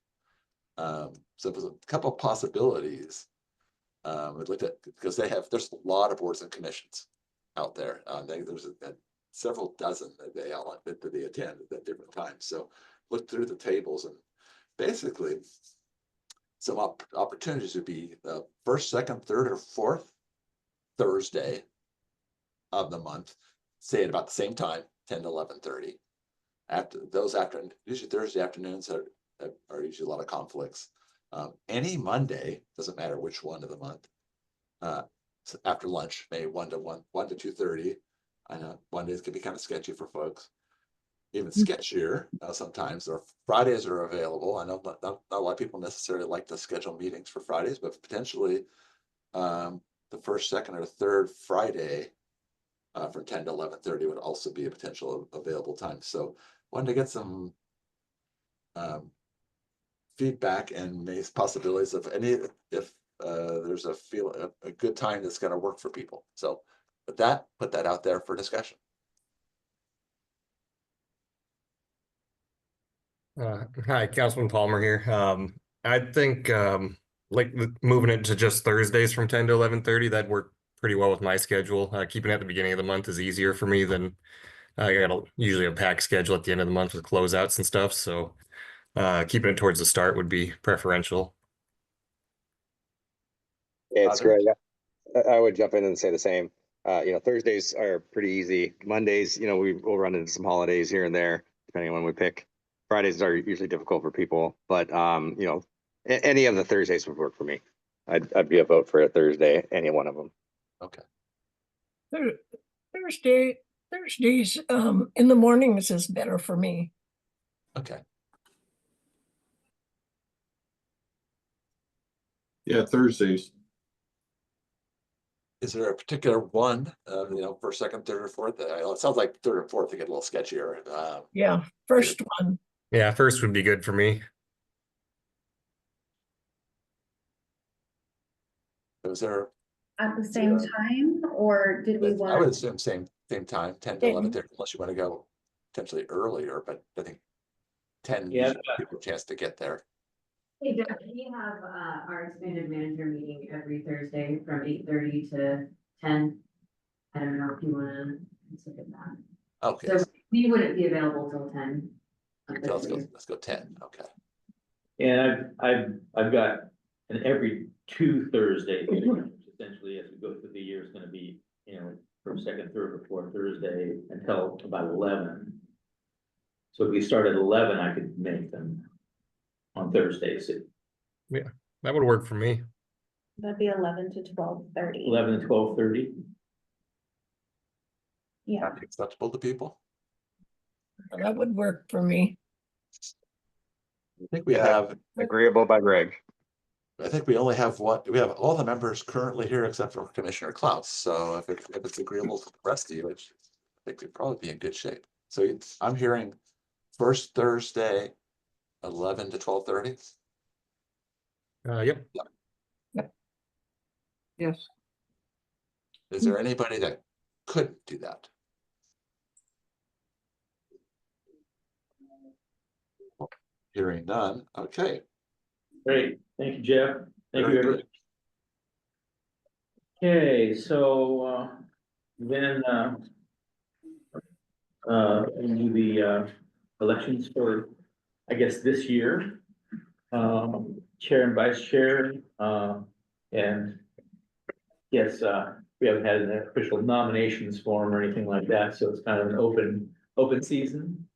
So there's a couple of possibilities. We looked at, because there's a lot of boards and commissions out there. There's several dozen that they attend at different times. So look through the tables, and basically some opportunities would be the first, second, third, or fourth Thursday of the month, say at about the same time, 10 to 11:30. After those usually Thursday afternoons are usually a lot of conflicts. Any Monday, doesn't matter which one of the month. So after lunch, maybe 1 to 2:30. I know Mondays can be kind of sketchy for folks. Even sketchier sometimes, or Fridays are available. I know not a lot of people necessarily like to schedule meetings for Fridays, but potentially the first, second, or third Friday from 10 to 11:30 would also be a potential available time. So wanted to get some feedback and maybe possibilities of any, if there's a good time that's going to work for people. So with that, put that out there for discussion. Hi, Councilman Palmer here. I think like moving it to just Thursdays from 10 to 11:30, that worked pretty well with my schedule. Keeping it at the beginning of the month is easier for me than I got usually a packed schedule at the end of the month with closeouts and stuff. So keeping it towards the start would be preferential. It's great. I would jump in and say the same. Thursdays are pretty easy. Mondays, we will run into some holidays here and there, depending on when we pick. Fridays are usually difficult for people, but any of the Thursdays would work for me. I'd be a vote for a Thursday, any one of them. Okay. Thursdays, in the mornings is better for me. Okay. Yeah, Thursdays. Is there a particular one, first, second, third, or fourth? It sounds like third or fourth to get a little sketchier. Yeah, first one. Yeah, first would be good for me. Was there? At the same time, or did we I want? would assume same time, 10 to 11:30, unless you want to go potentially earlier, but I think 10 gives people a chance to get there. Hey, Jeff, we have our expanded manager meeting every Thursday from 8:30 to 10. I don't know if you want to look at that. Okay. So we wouldn't be available till 10. So let's go 10. Okay. And I've got an every 2 Thursdays, which essentially as we go through the year is going to be, from second, third, or fourth Thursday until about 11. So if we start at 11, I could make them on Thursdays. Yeah, that would work for me. That'd be 11 to 12:30. 11 to 12:30. Yeah. Acceptable to people? That would work for me. I think we have agreeable by Greg. I think we only have one. We have all the members currently here except for Commissioner Klaus. So if it's agreeable to the rest of you, I think we'd probably be in good shape. So I'm hearing first Thursday, 11 to 12:30. Yep. Yes. Is there anybody that couldn't do that? Hearing none. Okay. Great. Thank you, Jeff. Thank Very you, everybody. good. Okay, so then we'll do the elections for, I guess, this year. Chair and vice chair, and yes, we haven't had an official nominations form or anything like that, so it's kind of an open season.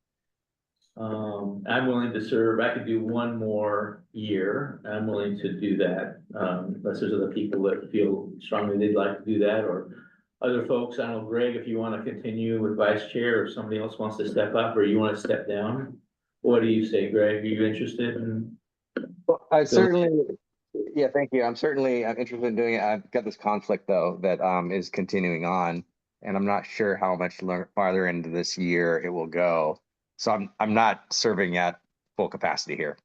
I'm willing to serve. I could do one more year. I'm willing to do that, unless there's other people that feel strongly they'd like to do that, or other folks. I don't know, Greg, if you want to continue with vice chair, or somebody else wants to step up, or you want to step down. What do you say, Greg? Are you interested in? Well, yeah, thank you. I'm interested in doing it. I've got this conflict though that is continuing on, and I'm not sure how much farther into this year it will go. So I'm not serving at full capacity here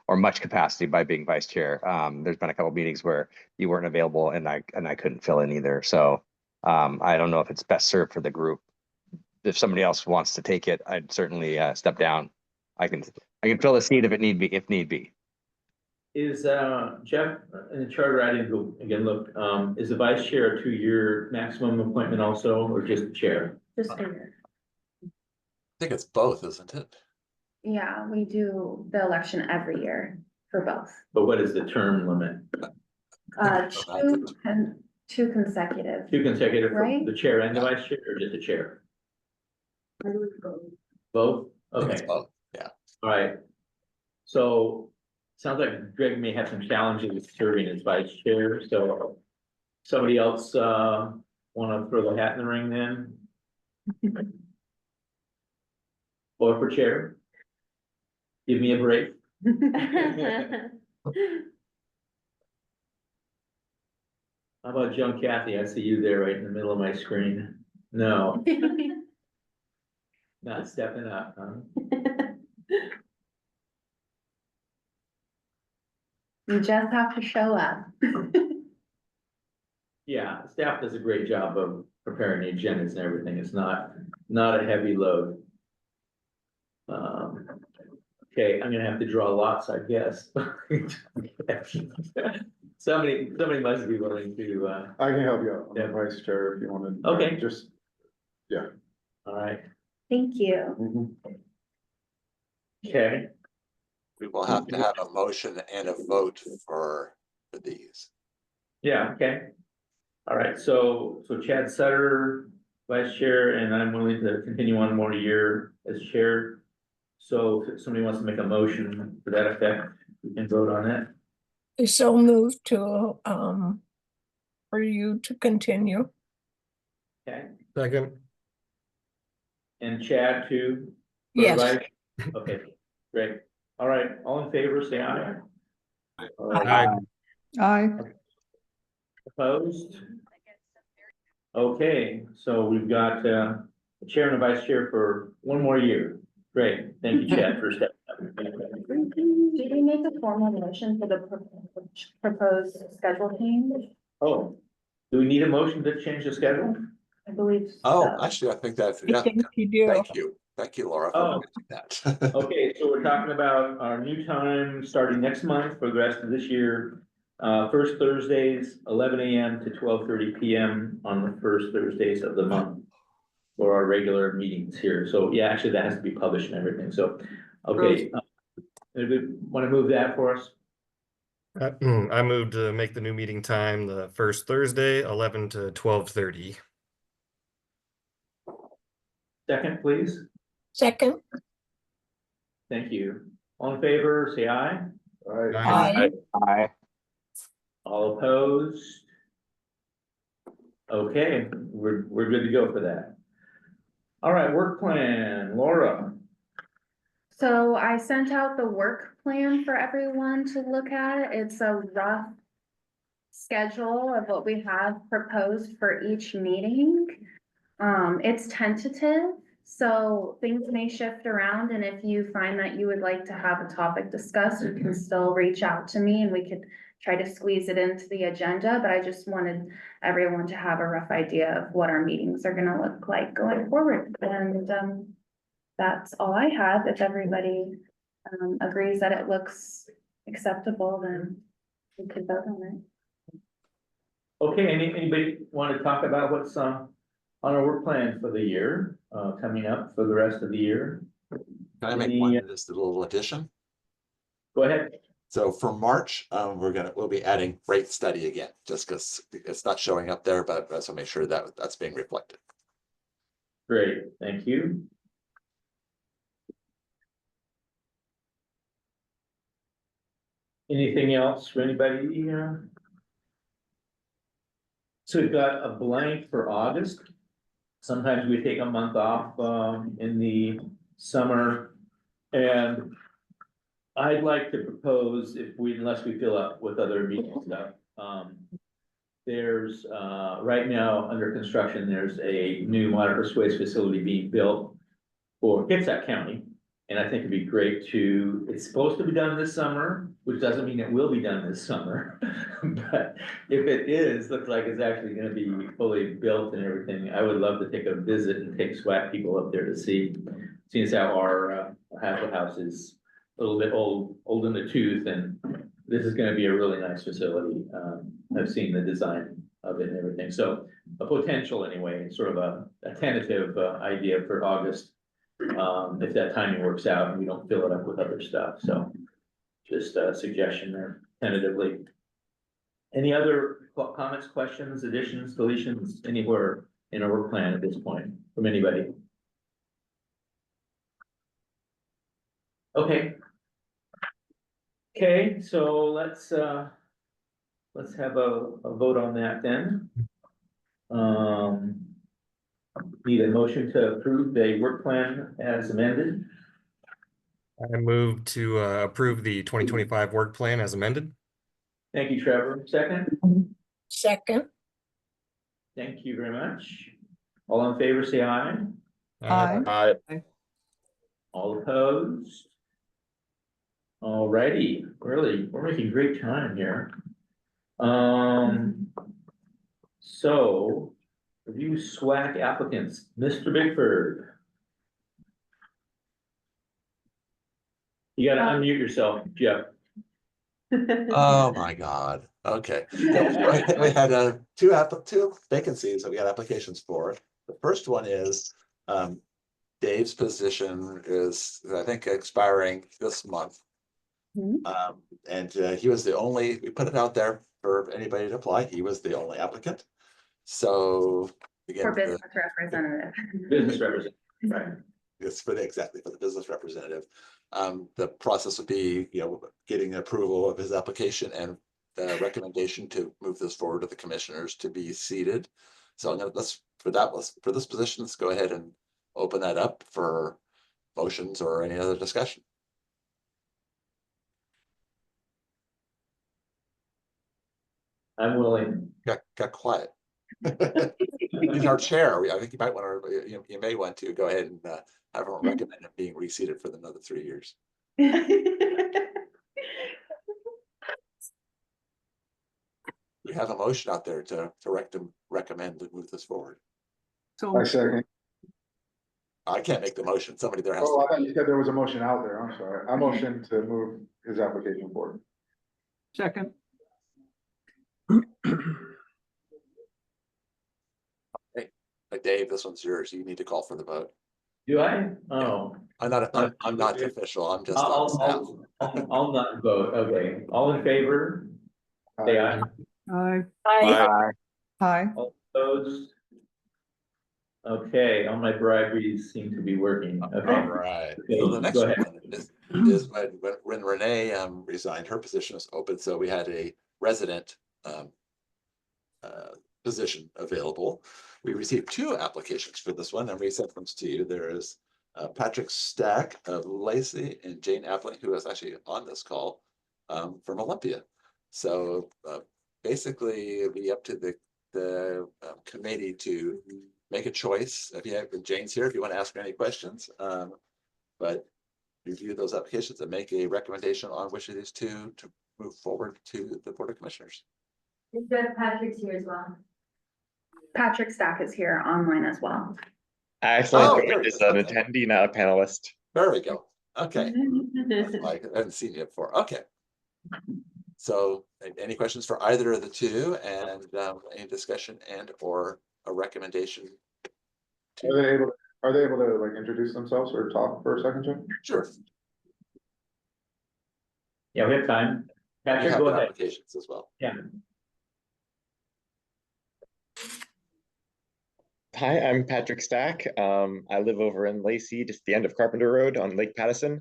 or much capacity by being vice chair. There's been a couple meetings where you weren't available and I couldn't fill in either. So I don't know if it's best served for the group. If somebody else wants to take it, I'd certainly step down. I can fill the seat if need be. Is Jeff, in the charter, I didn't go again, look, is the vice chair a 2-year maximum appointment also, or just chair? Just a year. I think it's both, isn't it? Yeah, we do the election every year for both. But what is the term limit? Two consecutive. 2 consecutive for Right? the chair and the vice chair, or just the chair? Both? I think Okay, it's both. Yeah. all right. So sounds like Greg may have some challenges serving as vice chair, so somebody else, want to throw the hat in the ring then? Or for chair? Give me a break. How about Joan Kathy? I see you there right in the middle of my screen. No, not stepping up, huh? You just have to show up. Yeah, staff does a great job of preparing the agendas and everything. It's not a heavy load. Okay, I'm gonna have to draw lots, I guess. Somebody must be willing to, I can help you out. I'm Yeah. the vice chair if you wanted. Okay. Just, yeah. all right, Thank you. Mhm. okay, We will have to have a motion and a vote for these. yeah, okay. All right, so Chad Sutter, vice chair, and I'm willing to continue one more year as chair. So if somebody wants to make a motion for that effect, we can vote on it. I so moved to, for you to continue. Okay, Second. and Chad too? for Yes. vice? Okay, great. All right, all in favor, say aye. Aye. I, Opposed? Okay, so we've got a chair and a vice chair for one more year. Great, thank you, Chad, for stepping up. Did we make a formal motion for the proposed schedule change? Oh, do we need a motion to change the schedule? I believe so. Oh, actually, I think that's, I yeah, think you do. thank you, Laura, Oh. for mentioning that. Okay, so we're talking about our new time starting next month for the rest of this year. First Thursdays, 11 a.m. to 12:30 p.m. on the first Thursdays of the month for our regular meetings here. So yeah, actually that has to be published and everything. So, okay. Anybody want to move that for us? I moved to make the new meeting time the first Thursday, 11 to 12:30. Second, please. Second, Thank you. All in favor, say aye. All right. I, Aye. All opposed? Okay, we're good to go for that. All right, work plan, Laura. So I sent out the work plan for everyone to look at. It's a rough schedule of what we have proposed for each meeting. It's tentative, so things may shift around, and if you find that you would like to have a topic discussed, you can still reach out to me and we could try to squeeze it into the agenda, but I just wanted everyone to have a rough idea of what our meetings are gonna look like going forward. And that's all I have. If everybody agrees that it looks acceptable, then we could vote on it. Okay, anybody want to talk about what's on our work plan for the year, coming up for the rest of the year? Can I make one, just a little addition? Go ahead. So for March, we'll be adding rate study again, just because it's not showing up there, but let's make sure that that's being reflected. Great, thank you. Anything else for anybody? So we've got a blank for August. Sometimes we take a month off in the summer. And I'd like to propose, unless we fill up with other meeting stuff. There's right now under construction, there's a new moderate waste facility being built for Kitsap County. And I think it'd be great it's supposed to be done this summer, which doesn't mean it will be done this summer. But if it is, looks like it's actually gonna be fully built and everything. I would love to take a visit and take SWAT people up there to see as how our halfway house is a little bit old in the tooth, and this is gonna be a really nice facility. I've seen the design of it and everything. So a potential anyway, sort of a tentative idea for August. If that timing works out and we don't fill it up with other stuff, so just a suggestion there tentatively. Any other comments, questions, additions, deletions, anywhere in our work plan at this point from anybody? Okay. Okay, so let's have a vote on that then. Need a motion to approve the work plan as amended. I move to approve the 2025 work plan as amended. Thank you, Trevor. Second? Second. Thank you very much. All in favor, say aye. Aye. All opposed? Alrighty, really, we're making great time here. So, review SWAC applicants, Mr. Bigford. You gotta unmute yourself, Jeff. Oh, my God. Okay. So we had two vacancies that we had applications for. The first one is Dave's position is, I think, expiring this month. And he was the only, we put it out there for anybody to apply. He was the only applicant. So again, For business representative. Business representative, right. It's exactly for the business representative. The process would be, getting approval of his application and the recommendation to move this forward to the commissioners to be seated. So for this position, let's go ahead and open that up for motions or any other discussion. I'm willing. Got quiet. He's our chair. I think you might want to, you may want to go ahead and have everyone recommend him being reseated for another 3 years. We have a motion out there to recommend to move this forward. I second. I can't make the motion. Somebody there has Oh, I to. thought you said there was a motion out there. I'm sorry. I motion to move his application forward. Second. Hey, Dave, this one's yours. You need to call for the vote. Do I? Oh. I'm not the official. I'm just on staff. I'll not vote. Okay. All in favor? Say aye. Aye. Aye. Aye. All opposed? Okay, all my briberies seem to be working. Okay. All right. Okay, So the next go ahead. one is when Renee resigned, her position was open, so we had a resident position available. We received 2 applications for this one, and we sent them to you. There is Patrick Stack of Lacey and Jane Appling, who is actually on this call from Olympia. So basically, it'll be up to the committee to make a choice. If you have Jane's here, if you want to ask her any questions, but review those applications and make a recommendation on which of these 2 to move forward to the Board of Commissioners. Patrick's here as well. Patrick Stack is here online as well. I actually joined there it as is. an Okay. attendee, not a panelist. There we go. Okay. I haven't seen you before. Okay. So any questions for either of the 2 and any discussion and or a recommendation? Are they able to like introduce themselves or talk for a second, Jeff? Sure. Yeah, we have time. We Patrick, have go the ahead. applications as well. Yeah. Hi, I'm Patrick Stack. I live over in Lacey, just the end of Carpenter Road on Lake Pattison.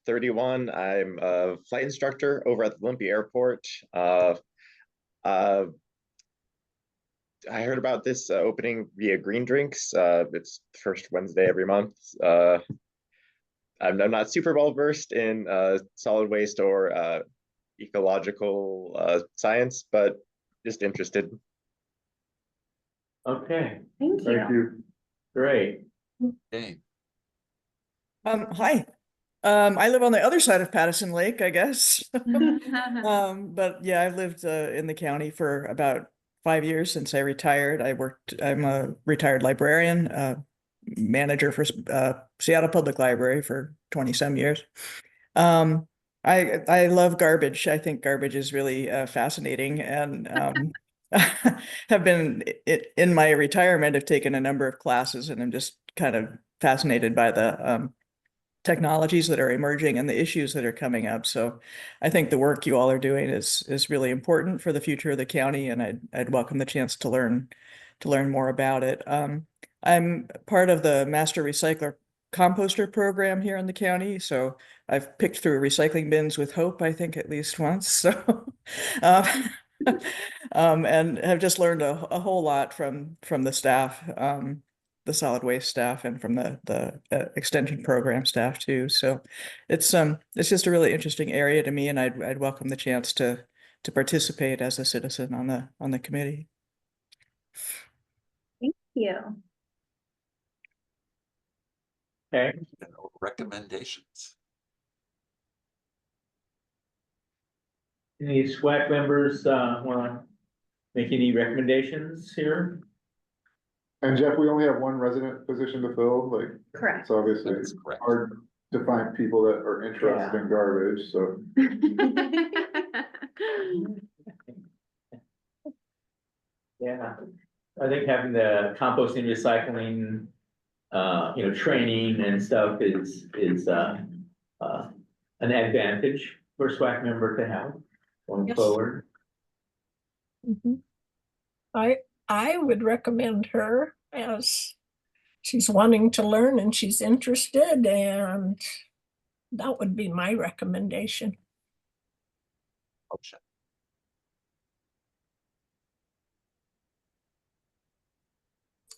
31, I'm a flight instructor over at the Olympia Airport. I heard about this opening via Green Drinks. It's the first Wednesday every month. I'm not super well versed in solid waste or ecological science, but just interested. Okay, Thank Thank you. great. Okay. Hi. I live on the other side of Pattison Lake, I guess. But yeah, I've lived in the county for about 5 years since I retired. I'm a retired librarian, manager for Seattle Public Library for 20-some years. I love garbage. I think garbage is really fascinating, and have been in my retirement, I've taken a number of classes, and I'm just kind of fascinated by the technologies that are emerging and the issues that are coming up. So I think the work you all are doing is really important for the future of the county, and I'd welcome the chance to learn more about it. I'm part of the Master Recycler Composter program here in the county, so I've picked through recycling bins with Hope, I think at least once, so. um, and have just learned a whole lot from the staff, the solid waste staff, and from the extension program staff too. So it's just a really interesting area to me, and I'd welcome the chance to participate as a citizen on the committee. Thank you. Okay, Recommendations. any SWAC members, wanna make any recommendations here? And Jeff, we only have one resident position to fill, like, Correct. so obviously That's it's correct. hard to find people that are interested in garbage, so. Yeah, I think having the composting, recycling, training and stuff is an advantage for a SWAC member to have going Yes. forward. Mhm. I would recommend her, as she's wanting to learn and she's interested, and that would be my recommendation. Motion.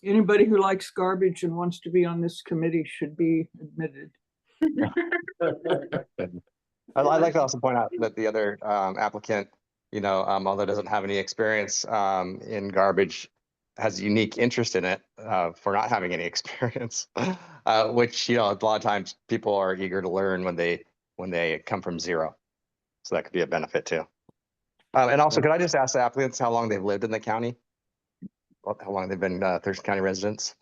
Anybody who likes garbage and wants to be on this committee should be admitted. I'd like to also point out that the other applicant, although doesn't have any experience in garbage, has a unique interest in it for not having any experience, which, a lot of times people are eager to learn when they come from zero. So that could be a benefit too. And also, could I just ask the applicants how long they've lived in the county? How long they've been Thurston County residents?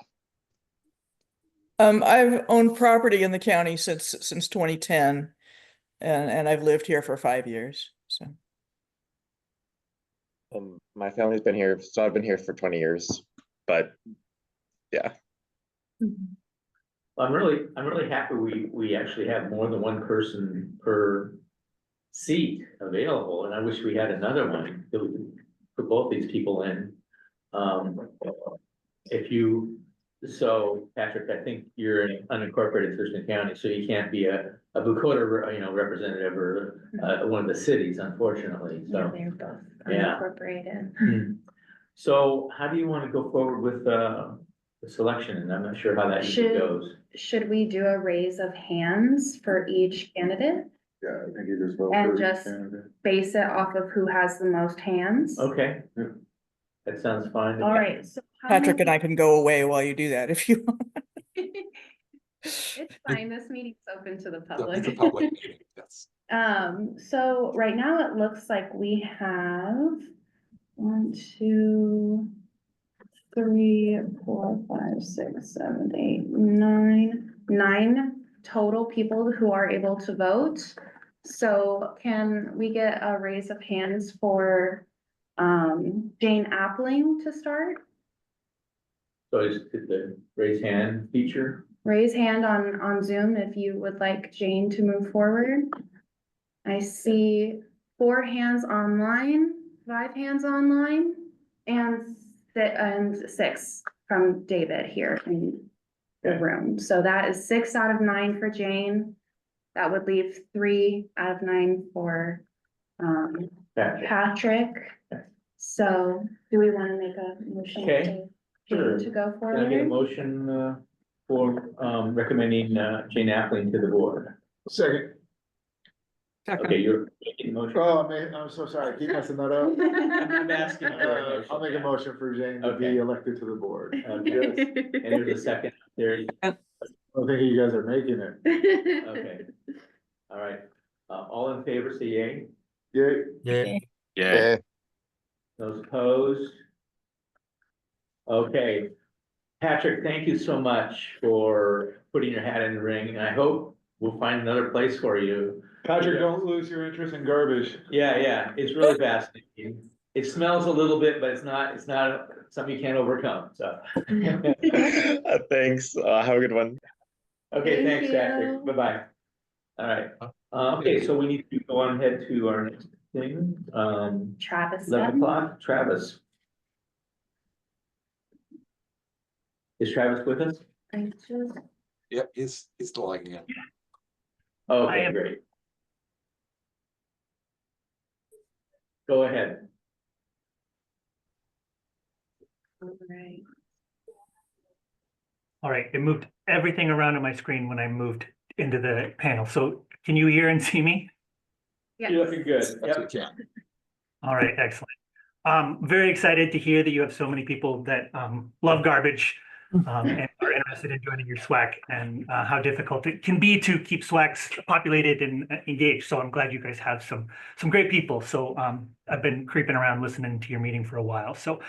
I've owned property in the county since 2010, and I've lived here for 5 years, so. My family's been here, so I've been here for 20 years, but yeah. I'm really happy we actually have more than one person per seat available, and I wish we had another one that we could put both these people in. So Patrick, I think you're an unincorporated Thurston County, so you can't be a Bucota, representative or one of the cities, unfortunately, Yeah, so. they're both Yeah. unincorporated. So how do you want to go forward with the selection? And I'm not sure how that usually goes. Should we do a raise of hands for each candidate Yeah, I think you just vote and for each just candidate. base it off of who has the most hands? Okay. Yeah. That sounds fine. All right. So how Patrick and many- I can go away while you do that if you want. It's fine. This meeting's open to the It's public. a public meeting, yes. So right now it looks like we have 1, 2, 3, 4, 5, 6, 7, 8, 9 total people who are able to vote. So can we get a raise of hands for Jane Appling to start? So is it the raise hand feature? Raise hand on Zoom if you would like Jane to move forward. I see 4 hands online, 5 hands online, and 6 from David here in the room. So that is 6 out of 9 for Jane. That would leave 3 out of 9 for Patrick. So do we want to make a motion Okay, to sure. Jane to go Can I get a forward? motion for recommending Jane Appling to the board? Second. Okay, you're making a motion. Oh, man, I'm so sorry, keep messing that up. I'm asking for a motion. I'll make a motion for Jane to Okay. be elected to the board. Okay. And there's a second there. I don't think you guys are making it. Okay. All right. All in favor, say yay. Yay. Yeah. Yeah. Those opposed? Okay. Patrick, thank you so much for putting your hat in the ring, and I hope we'll find another place for you. Patrick, don't lose your interest in garbage. Yeah, it's really fascinating. It smells a little bit, but it's not something you can't overcome, so. Thanks. Have a good one. Okay, Thank thanks, Patrick. you. Bye-bye. All right. Okay, so we need to go on ahead to our next thing. Travis. 11 then. o'clock, Travis. Is Travis with us? I just Yep, he's still logging in. Okay, great. Go ahead. Right. All right, it moved everything around on my screen when I moved into the panel. So can you hear and see me? Yes. You're looking good. Yep. All right, excellent. Very excited to hear that you have so many people that love garbage and are interested in joining your SWAC, and how difficult it can be to keep SWACs populated and engaged. So I'm glad you guys have some great people. So I've been creeping around listening to your meeting for a while. So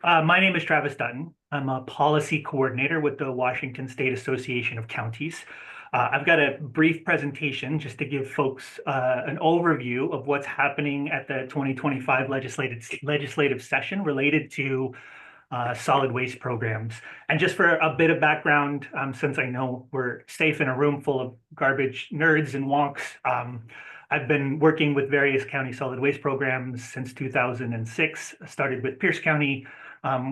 my name is Travis Dutton. I'm a policy coordinator with the Washington State Association of Counties. I've got a brief presentation just to give folks an overview of what's happening at the 2025 legislative session related to solid waste programs. And just for a bit of background, since I know we're safe in a room full of garbage nerds and wonks, I've been working with various county solid waste programs since 2006. I started with Pierce County,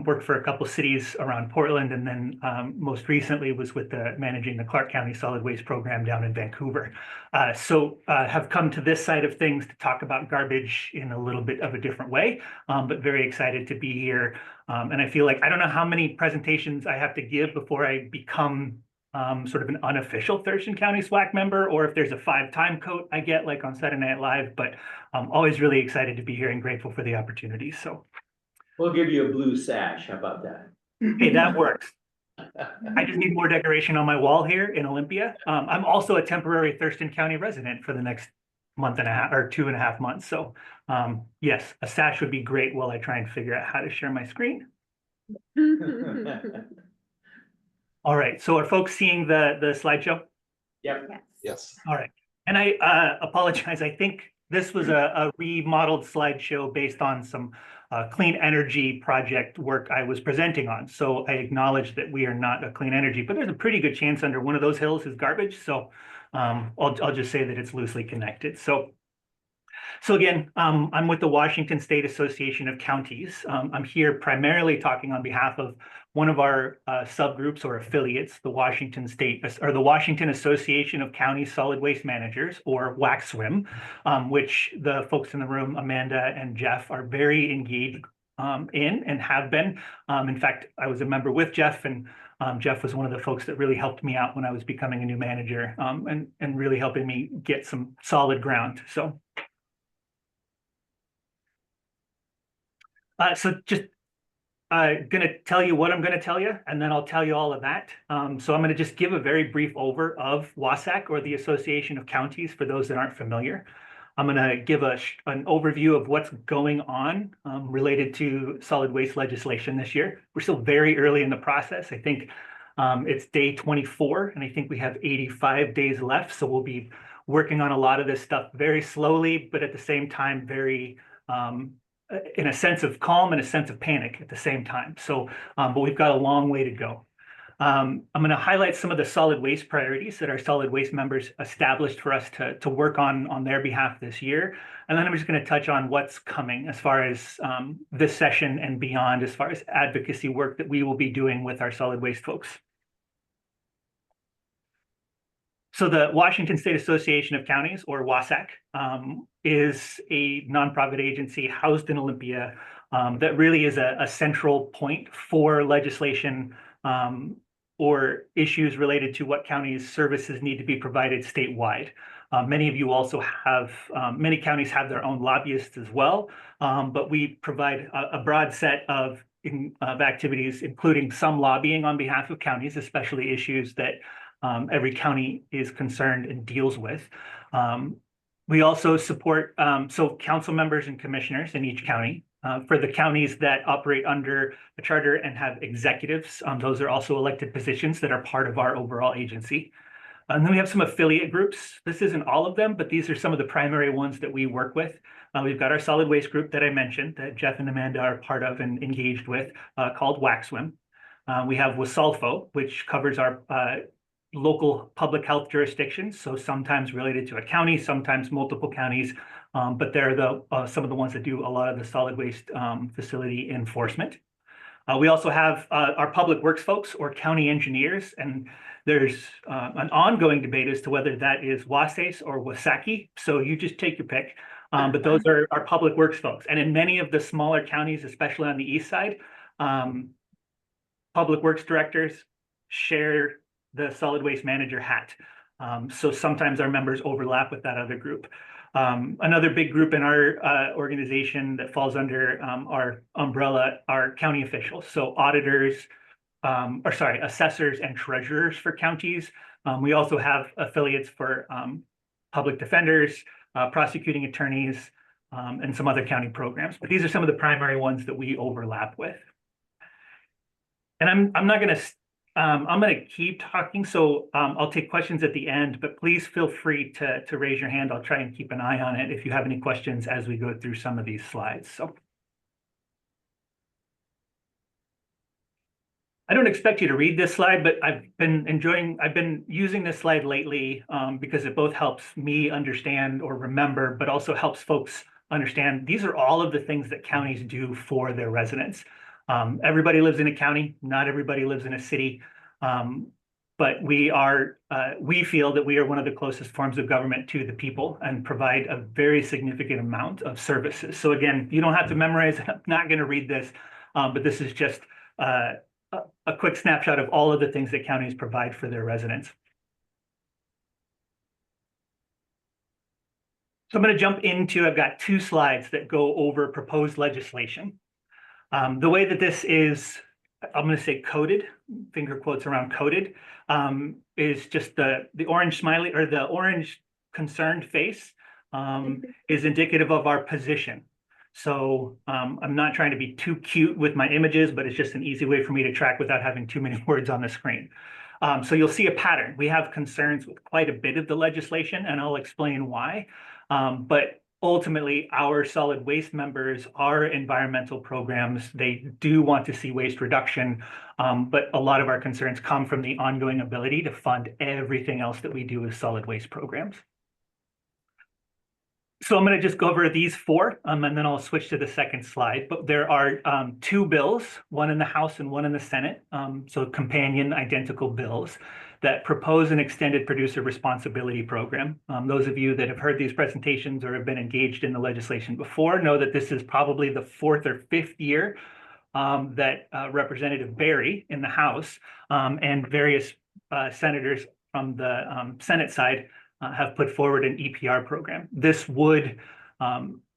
worked for a couple cities around Portland, and then most recently was with managing the Clark County Solid Waste Program down in Vancouver. So have come to this side of things to talk about garbage in a little bit of a different way, but very excited to be here. And I feel like I don't know how many presentations I have to give before I become sort of an unofficial Thurston County SWAC member, or if there's a 5-time coat I get like on Saturday Night Live, but I'm always really excited to be here and grateful for the opportunity. So we'll give you a blue sash. How about that? hey, that works. I just need more decoration on my wall here in Olympia. I'm also a temporary Thurston County resident for the next month and a half or 2.5 months. So yes, a sash would be great while I try and figure out how to share my screen. All right, so are folks seeing the slideshow? Yep. Yes. All right, and I apologize. I think this was a remodeled slideshow based on some clean energy project work I was presenting on. So I acknowledge that we are not a clean energy, but there's a pretty good chance under one of those hills is garbage. So I'll just say that it's loosely connected. So again, I'm with the Washington State Association of Counties. I'm here primarily talking on behalf of one of our subgroups or affiliates, the Washington Association of County Solid Waste Managers, or WACSWIM, which the folks in the room, Amanda and Jeff, are very engaged in and have been. In fact, I was a member with Jeff, and Jeff was one of the folks that really helped me out when I was becoming a new manager, and really helping me get some solid ground. So just gonna tell you what I'm gonna tell you, and then I'll tell you all of that. So I'm gonna just give a very brief over of WASAC, or the Association of Counties, for those that aren't familiar. I'm gonna give an overview of what's going on related to solid waste legislation this year. We're still very early in the process. I think it's day 24, and I think we have 85 days left. So we'll be working on a lot of this stuff very slowly, but at the same time, very in a sense of calm and a sense of panic at the same time. So, but we've got a long way to go. I'm going to highlight some of the solid waste priorities that our solid waste members established for us to work on their behalf this year. And then I'm just going to touch on what's coming as far as this session and beyond, as far as advocacy work that we will be doing with our solid waste folks. So the Washington State Association of Counties, or WASAC, is a nonprofit agency housed in Olympia that really is a central point for legislation or issues related to what counties' services need to be provided statewide. Many of you also have, many counties have their own lobbyists as well, but we provide a broad set of activities, including some lobbying on behalf of counties, especially issues that every county is concerned and deals with. We also support council members and commissioners in each county. For the counties that operate under the charter and have executives, those are also elected positions that are part of our overall agency. And then we have some affiliate groups. This isn't all of them, but these are some of the primary ones that we work with. We've got our solid waste group that I mentioned, that Jeff and Amanda are part of and engaged with, called WACSWIM. We have WSALFO, which covers our local public health jurisdictions, so sometimes related to a county, sometimes multiple counties, but they're some of the ones that do a lot of the solid waste facility enforcement. We also have our public works folks or county engineers, and there's an ongoing debate as to whether that is Wasace or Wasaki. So you just take your pick. But those are our public works folks. And in many of the smaller counties, especially on the east side, public works directors share the solid waste manager hat. So sometimes our members overlap with that other group. Another big group in our organization that falls under our umbrella are county officials. So auditors, assessors and treasurers for counties. We also have affiliates for public defenders, prosecuting attorneys, and some other county programs. But these are some of the primary ones that we overlap with. And I'm gonna keep talking, so I'll take questions at the end, but please feel free to raise your hand. I'll try and keep an eye on it if you have any questions as we go through some of these slides. So I don't expect you to read this slide, but I've been using this slide lately because it both helps me understand or remember, but also helps folks understand these are all of the things that counties do for their residents. Everybody lives in a county, not everybody lives in a city, but we feel that we are one of the closest forms of government to the people and provide a very significant amount of services. So again, you don't have to memorize it. I'm not going to read this, but this is just a quick snapshot of all of the things that counties provide for their residents. So I'm going to jump into, I've got 2 slides that go over proposed legislation. The way that this is, I'm going to say coded, finger quotes around coded, is just the orange smiley or the orange concerned face is indicative of our position. So I'm not trying to be too cute with my images, but it's just an easy way for me to track without having too many words on the screen. So you'll see a pattern. We have concerns with quite a bit of the legislation, and I'll explain why. But ultimately, our solid waste members are environmental programs. They do want to see waste reduction, but a lot of our concerns come from the ongoing ability to fund everything else that we do with solid waste programs. So I'm going to just go over these 4, and then I'll switch to the second slide. But there are 2 bills, one in the House and one in the Senate, so companion identical bills that propose an extended producer responsibility program. Those of you that have heard these presentations or have been engaged in the legislation before know that this is probably the 4th or 5th year that Representative Berry in the House and various senators from the Senate side have put forward an EPR program. This would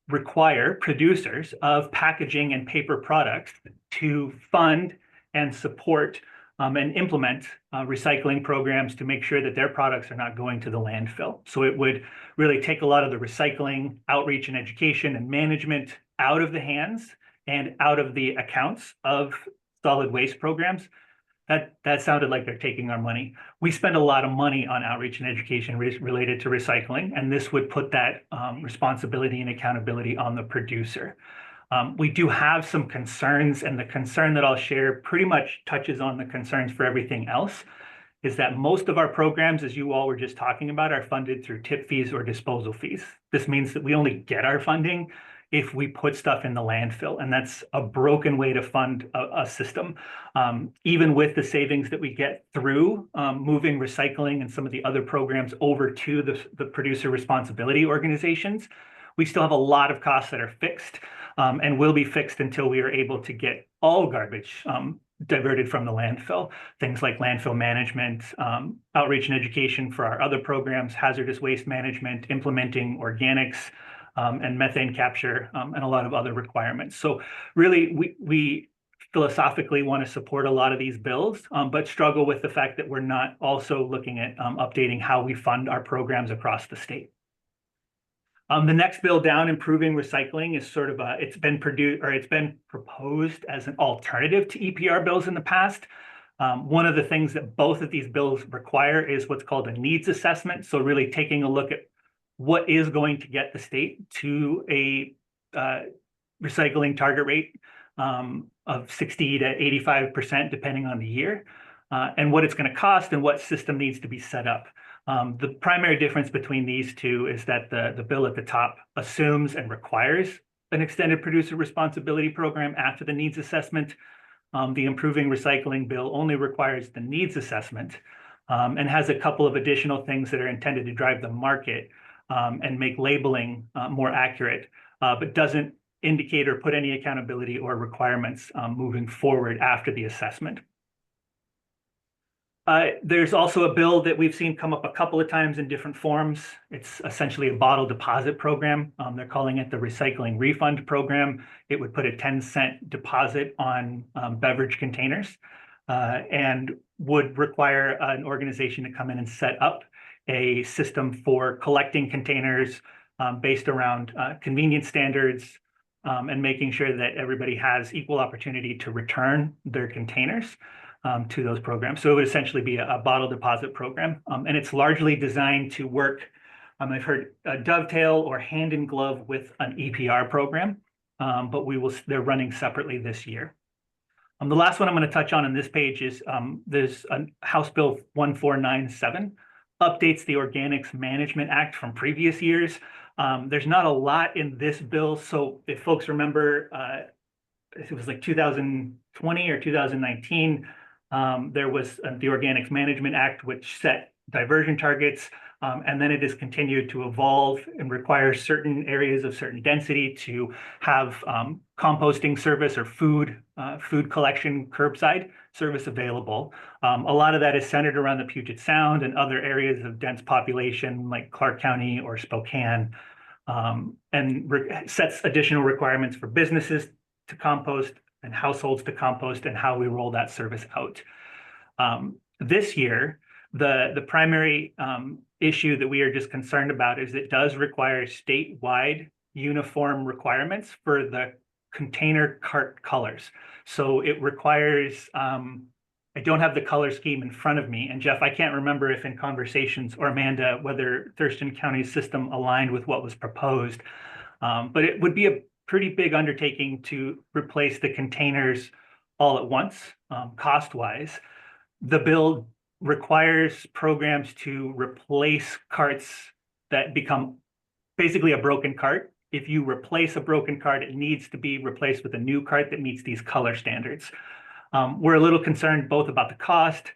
require producers of packaging and paper products to fund and support and implement recycling programs to make sure that their products are not going to the landfill. So it would really take a lot of the recycling, outreach and education and management out of the hands and out of the accounts of solid waste programs. That sounded like they're taking our money. We spend a lot of money on outreach and education related to recycling, and this would put that responsibility and accountability on the producer. We do have some concerns, and the concern that I'll share pretty much touches on the concerns for everything else, is that most of our programs, as you all were just talking about, are funded through tip fees or disposal fees. This means that we only get our funding if we put stuff in the landfill, and that's a broken way to fund a system. Even with the savings that we get through moving recycling and some of the other programs over to the producer responsibility organizations, we still have a lot of costs that are fixed and will be fixed until we are able to get all garbage diverted from the landfill. Things like landfill management, outreach and education for our other programs, hazardous waste management, implementing organics, and methane capture, and a lot of other requirements. So really, we philosophically want to support a lot of these bills, but struggle with the fact that we're not also looking at updating how we fund our programs across the state. The next bill down, improving recycling, is sort of it's been proposed as an alternative to EPR bills in the past. One of the things that both of these bills require is what's called a needs assessment. So really taking a look at what is going to get the state to a recycling target rate of 60 to 85%, depending on the year, and what it's going to cost and what system needs to be set up. The primary difference between these 2 is that the bill at the top assumes and requires an extended producer responsibility program after the needs assessment. the improving recycling bill only requires the needs assessment and has a couple of additional things that are intended to drive the market and make labeling more accurate, but doesn't indicate or put any accountability or requirements moving forward after the assessment. There's also a bill that we've seen come up a couple of times in different forms. It's essentially a bottle deposit program. They're calling it the recycling refund program. It would put a 10-cent deposit on beverage containers and would require an organization to come in and set up a system for collecting containers based around convenience standards and making sure that everybody has equal opportunity to return their containers to those programs. So it would essentially be a bottle deposit program. And it's largely designed to work, I've heard dovetail or hand in glove with an EPR program, but they're running separately this year. The last one I'm going to touch on this page is there's a House Bill 1497, updates the Organics Management Act from previous years. There's not a lot in this bill. So if folks remember, it was like 2020 or 2019, there was the Organics Management Act, which set diversion targets, and then it has continued to evolve and requires certain areas of certain density to have composting service or food collection curbside service available. A lot of that is centered around the Puget Sound and other areas of dense population like Clark County or Spokane, and sets additional requirements for businesses to compost and households to compost and how we roll that service out. This year, the primary issue that we are just concerned about is it does require statewide uniform requirements for the container cart colors. So it requires, I don't have the color scheme in front of me. And Jeff, I can't remember if in conversations, or Amanda, whether Thurston County's system aligned with what was proposed. But it would be a pretty big undertaking to replace the containers all at once, cost-wise. The bill requires programs to replace carts that become basically a broken cart. If you replace a broken cart, it needs to be replaced with a new cart that meets these color standards. We're a little concerned both about the cost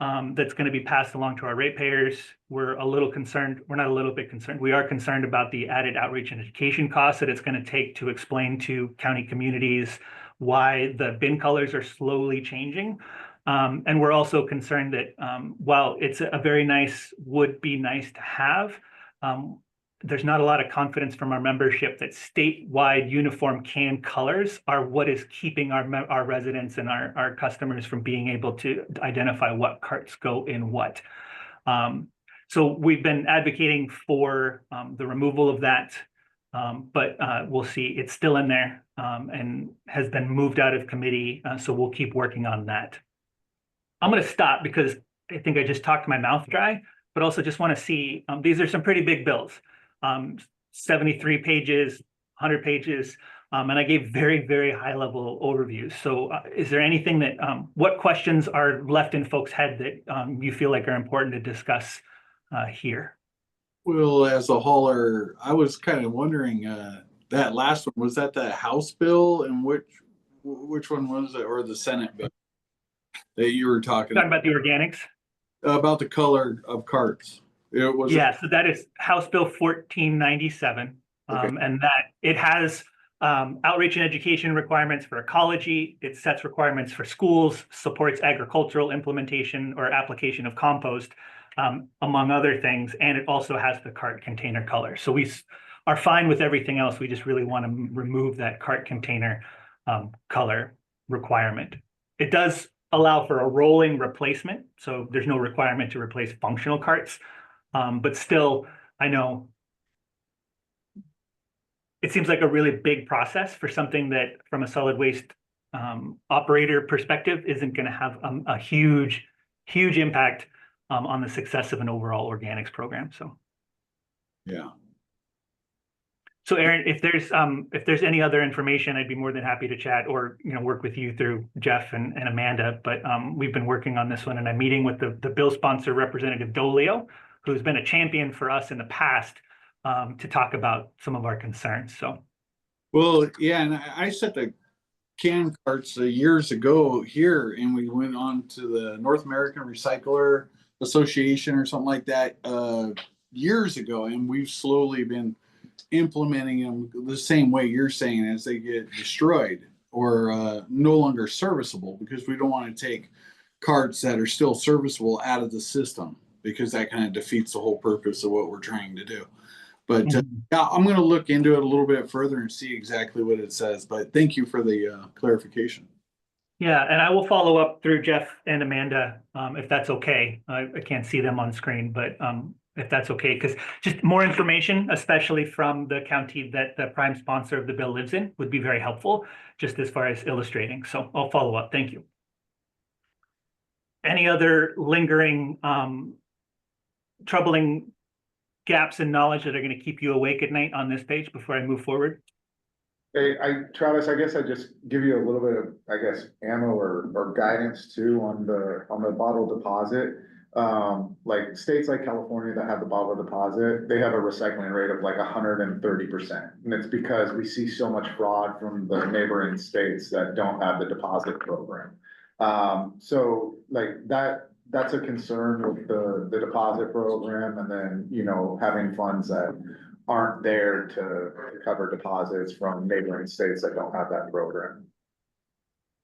that's going to be passed along to our ratepayers. We're a little concerned, we're not a little bit concerned, we are concerned about the added outreach and education costs that it's going to take to explain to county communities why the bin colors are slowly changing. And we're also concerned that while it's a very nice, would be nice to have, there's not a lot of confidence from our membership that statewide uniform can colors are what is keeping our residents and our customers from being able to identify what carts go in what. So we've been advocating for the removal of that, but we'll see. It's still in there and has been moved out of committee, so we'll keep working on that. I'm going to stop because I think I just talked my mouth dry, but also just want to see, these are some pretty big bills. 73 pages, 100 pages, and I gave very, very high level overviews. So is there anything that, what questions are left in folks' head that you feel like are important to discuss here? Well, as a hauler, I was kind of wondering, that last one, was that the House bill, and which one was it, or the Senate bill that you were talking about? The organics? About the color of carts. It was, yeah, so that is House Bill 1497, okay. And that it has outreach and education requirements for ecology. It sets requirements for schools, supports agricultural implementation or application of compost, among other things. And it also has the cart container color. So we are fine with everything else. We just really want to remove that cart container color requirement. It does allow for a rolling replacement. So there's no requirement to replace functional carts. But still, I know it seems like a really big process for something that from a solid waste operator perspective isn't going to have a huge impact on the success of an overall organics program. So, yeah. So Aaron, if there's any other information, I'd be more than happy to chat or, work with you through Jeff and Amanda. But we've been working on this one, and I'm meeting with the bill sponsor, Representative Dolio, who's been a champion for us in the past to talk about some of our concerns. So, well, yeah, and I set the can carts years ago here, and we went on to the North American Recycler Association or something like that years ago, and we've slowly been implementing them the same way you're saying, as they get destroyed or no longer serviceable, because we don't want to take carts that are still serviceable out of the system, because that kind of defeats the whole purpose of what we're trying to do. But yeah, I'm going to look into it a little bit further and see exactly what it says. But thank you for the clarification. Yeah, and I will follow up through Jeff and Amanda, if that's okay. I can't see them on screen, but if that's okay, because just more information, especially from the county that the prime sponsor of the bill lives in, would be very helpful, just as far as illustrating. So I'll follow up. Thank you. Any other lingering, troubling gaps in knowledge that are going to keep you awake at night on this page before I move forward? Hey, Travis, I guess I just give you a little bit of, I guess, ammo or guidance too on the bottle deposit. Like states like California that have the bottle deposit, they have a recycling rate of like 130%. And it's because we see so much fraud from the neighboring states that don't have the deposit program. So like that's a concern with the deposit program, and then, you know, having funds that aren't there to cover deposits from neighboring states that don't have that program.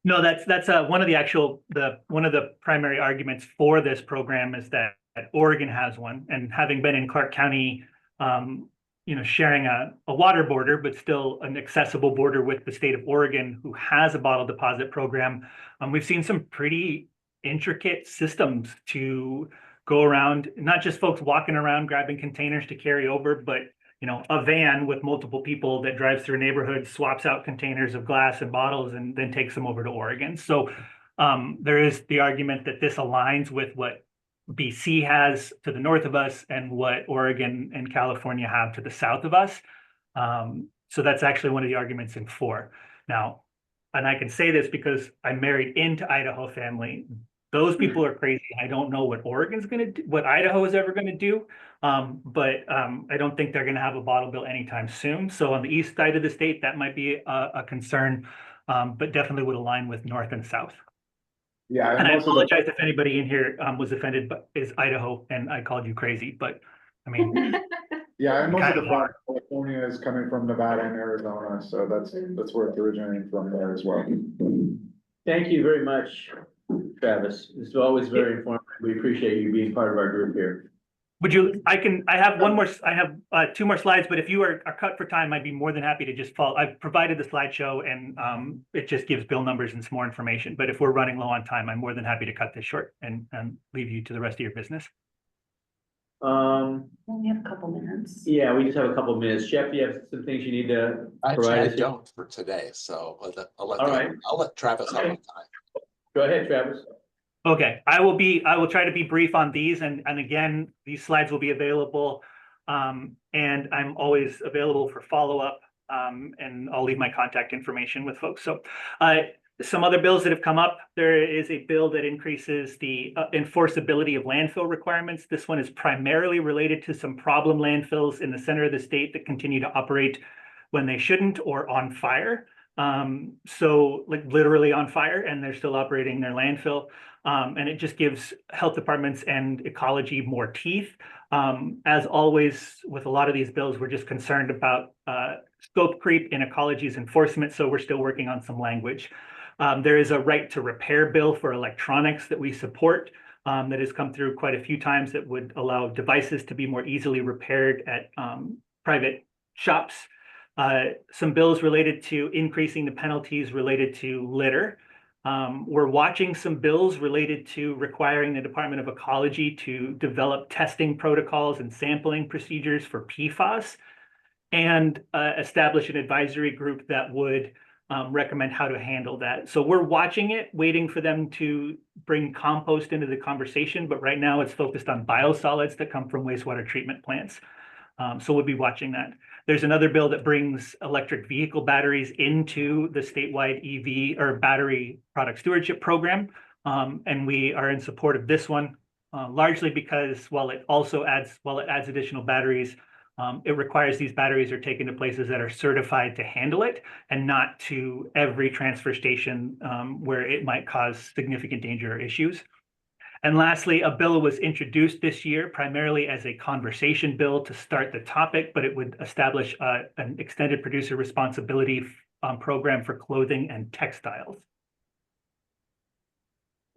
No, that's one of the primary arguments for this program is that Oregon has one, and having been in Clark County, you know, sharing a water border, but still an accessible border with the state of Oregon, who has a bottle deposit program, we've seen some pretty intricate systems to go around, not just folks walking around grabbing containers to carry over, but, you know, a van with multiple people that drives through neighborhoods, swaps out containers of glass and bottles, and then takes them over to Oregon. So there is the argument that this aligns with what BC has to the north of us and what Oregon and California have to the south of us. So that's actually one of the arguments in for. Now, and I can say this because I'm married into Idaho family. Those people are crazy. I don't know what Oregon's going to do, what Idaho is ever going to do. But I don't think they're going to have a bottle bill anytime soon. So on the east side of the state, that might be a concern, but definitely would align with north and south. Yeah, and I apologize if anybody in here was offended, but is Idaho and I called you crazy. But I mean, yeah, and most of the fraud in California is coming from Nevada and Arizona, so that's where it's originating from there as well. Thank you very much, Travis. It's always very informative. We appreciate you being part of our group here. Would you, I have one more, I have 2 more slides, but if you are cut for time, I'd be more than happy to just follow. I've provided the slideshow and it just gives bill numbers and some more information. But if we're running low on time, I'm more than happy to cut this short and leave you to the rest of your business. Only have a couple minutes. Yeah, we just have a couple of minutes. Jeff, you have some things you need to provide us? I don't for today, so I'll let Travis have time. Go ahead, Travis. Okay, I will try to be brief on these, and again, these slides will be available, and I'm always available for follow-up, and I'll leave my contact information with folks. So some other bills that have come up, there is a bill that increases the enforceability of landfill requirements. This one is primarily related to some problem landfills in the center of the state that continue to operate when they shouldn't or on fire. So like literally on fire, and they're still operating their landfill. And it just gives health departments and ecology more teeth. As always, with a lot of these bills, we're just concerned about scope creep in ecology's enforcement, so we're still working on some language. There is a right to repair bill for electronics that we support that has come through quite a few times that would allow devices to be more easily repaired at private shops. Some bills related to increasing the penalties related to litter. We're watching some bills related to requiring the Department of Ecology to develop testing protocols and sampling procedures for PFAS and establish an advisory group that would recommend how to handle that. So we're watching it, waiting for them to bring compost into the conversation, but right now it's focused on biosolids that come from wastewater treatment plants. So we'll be watching that. There's another bill that brings electric vehicle batteries into the statewide EV or battery product stewardship program. And we are in support of this one, largely because while it adds additional batteries, It requires these batteries are taken to places that are certified to handle it and not to every transfer station where it might cause significant danger or issues. And lastly, a bill was introduced this year primarily as a conversation bill to start the topic, but it would establish an extended producer responsibility program for clothing and textiles.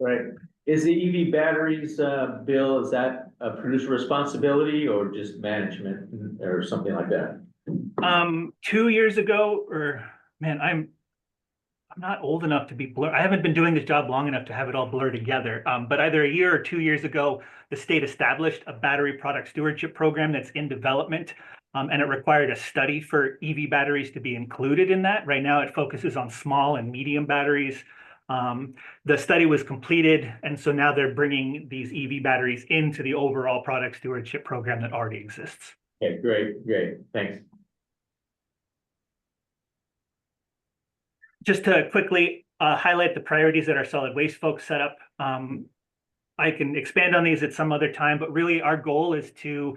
Right. Is the EV batteries bill, is that a producer responsibility or just management or something like that? 2 years ago, or man, I'm not old enough to be blurred. I haven't been doing this job long enough to have it all blur together. But either a year or 2 years ago, the state established a battery product stewardship program that's in development. And it required a study for EV batteries to be included in that. Right now, it focuses on small and medium batteries. The study was completed, and so now they're bringing these EV batteries into the overall product stewardship program that already exists. Okay, great, thanks. Just to quickly highlight the priorities that our solid waste folks set up. I can expand on these at some other time, but really our goal is to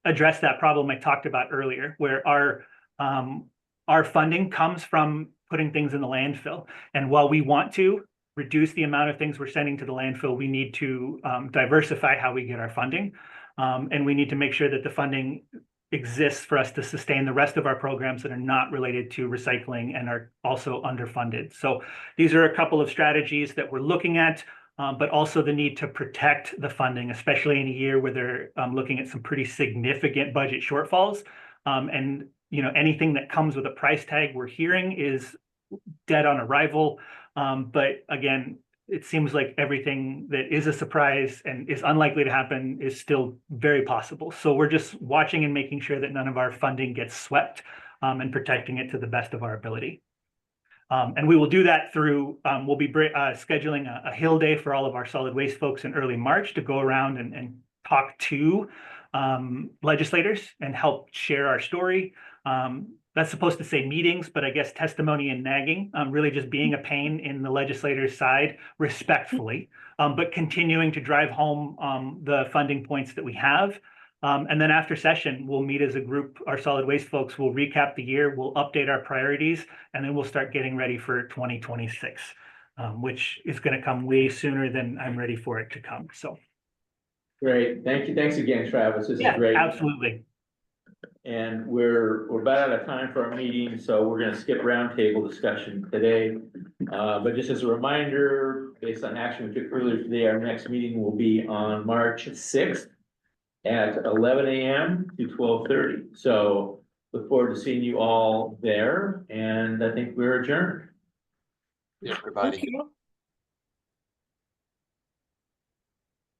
address that problem I talked about earlier, where our funding comes from putting things in the landfill. And while we want to reduce the amount of things we're sending to the landfill, we need to diversify how we get our funding. And we need to make sure that the funding exists for us to sustain the rest of our programs that are not related to recycling and are also underfunded. So these are a couple of strategies that we're looking at, but also the need to protect the funding, especially in a year where they're looking at some pretty significant budget shortfalls. And anything that comes with a price tag we're hearing is dead on arrival. But again, it seems like everything that is a surprise and is unlikely to happen is still very possible. So we're just watching and making sure that none of our funding gets swept and protecting it to the best of our ability. And we will do that through, we'll be scheduling a Hill Day for all of our solid waste folks in early March to go around and talk to legislators and help share our story. That's supposed to say meetings, but I guess testimony and nagging, really just being a pain in the legislator's side respectfully, but continuing to drive home the funding points that we have. And then after session, we'll meet as a group, our solid waste folks will recap the year, we'll update our priorities, and then we'll start getting ready for 2026, which is going to come way sooner than I'm ready for it to come. So. Great, thank you. Thanks again, Travis. This is great. Absolutely. And we're about out of time for our meeting, so we're gonna skip roundtable discussion today. But just as a reminder, based on action we took earlier today, our next meeting will be on March 6th at 11 a.m. to 12:30. So look forward to seeing you all there, and I think we're adjourned. Everybody.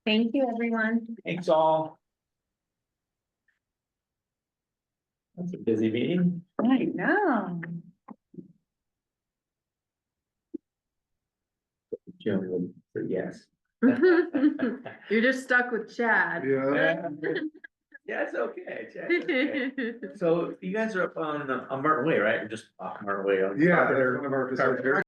Thank you, everyone. Thanks all. That's a busy meeting. I know. Jim would say yes. You're just stuck with Chad. Yeah. Yeah, it's okay. It's okay. So you guys are up on Martin Way, right? Just off Martin Way. Yeah, that's one of our facilities.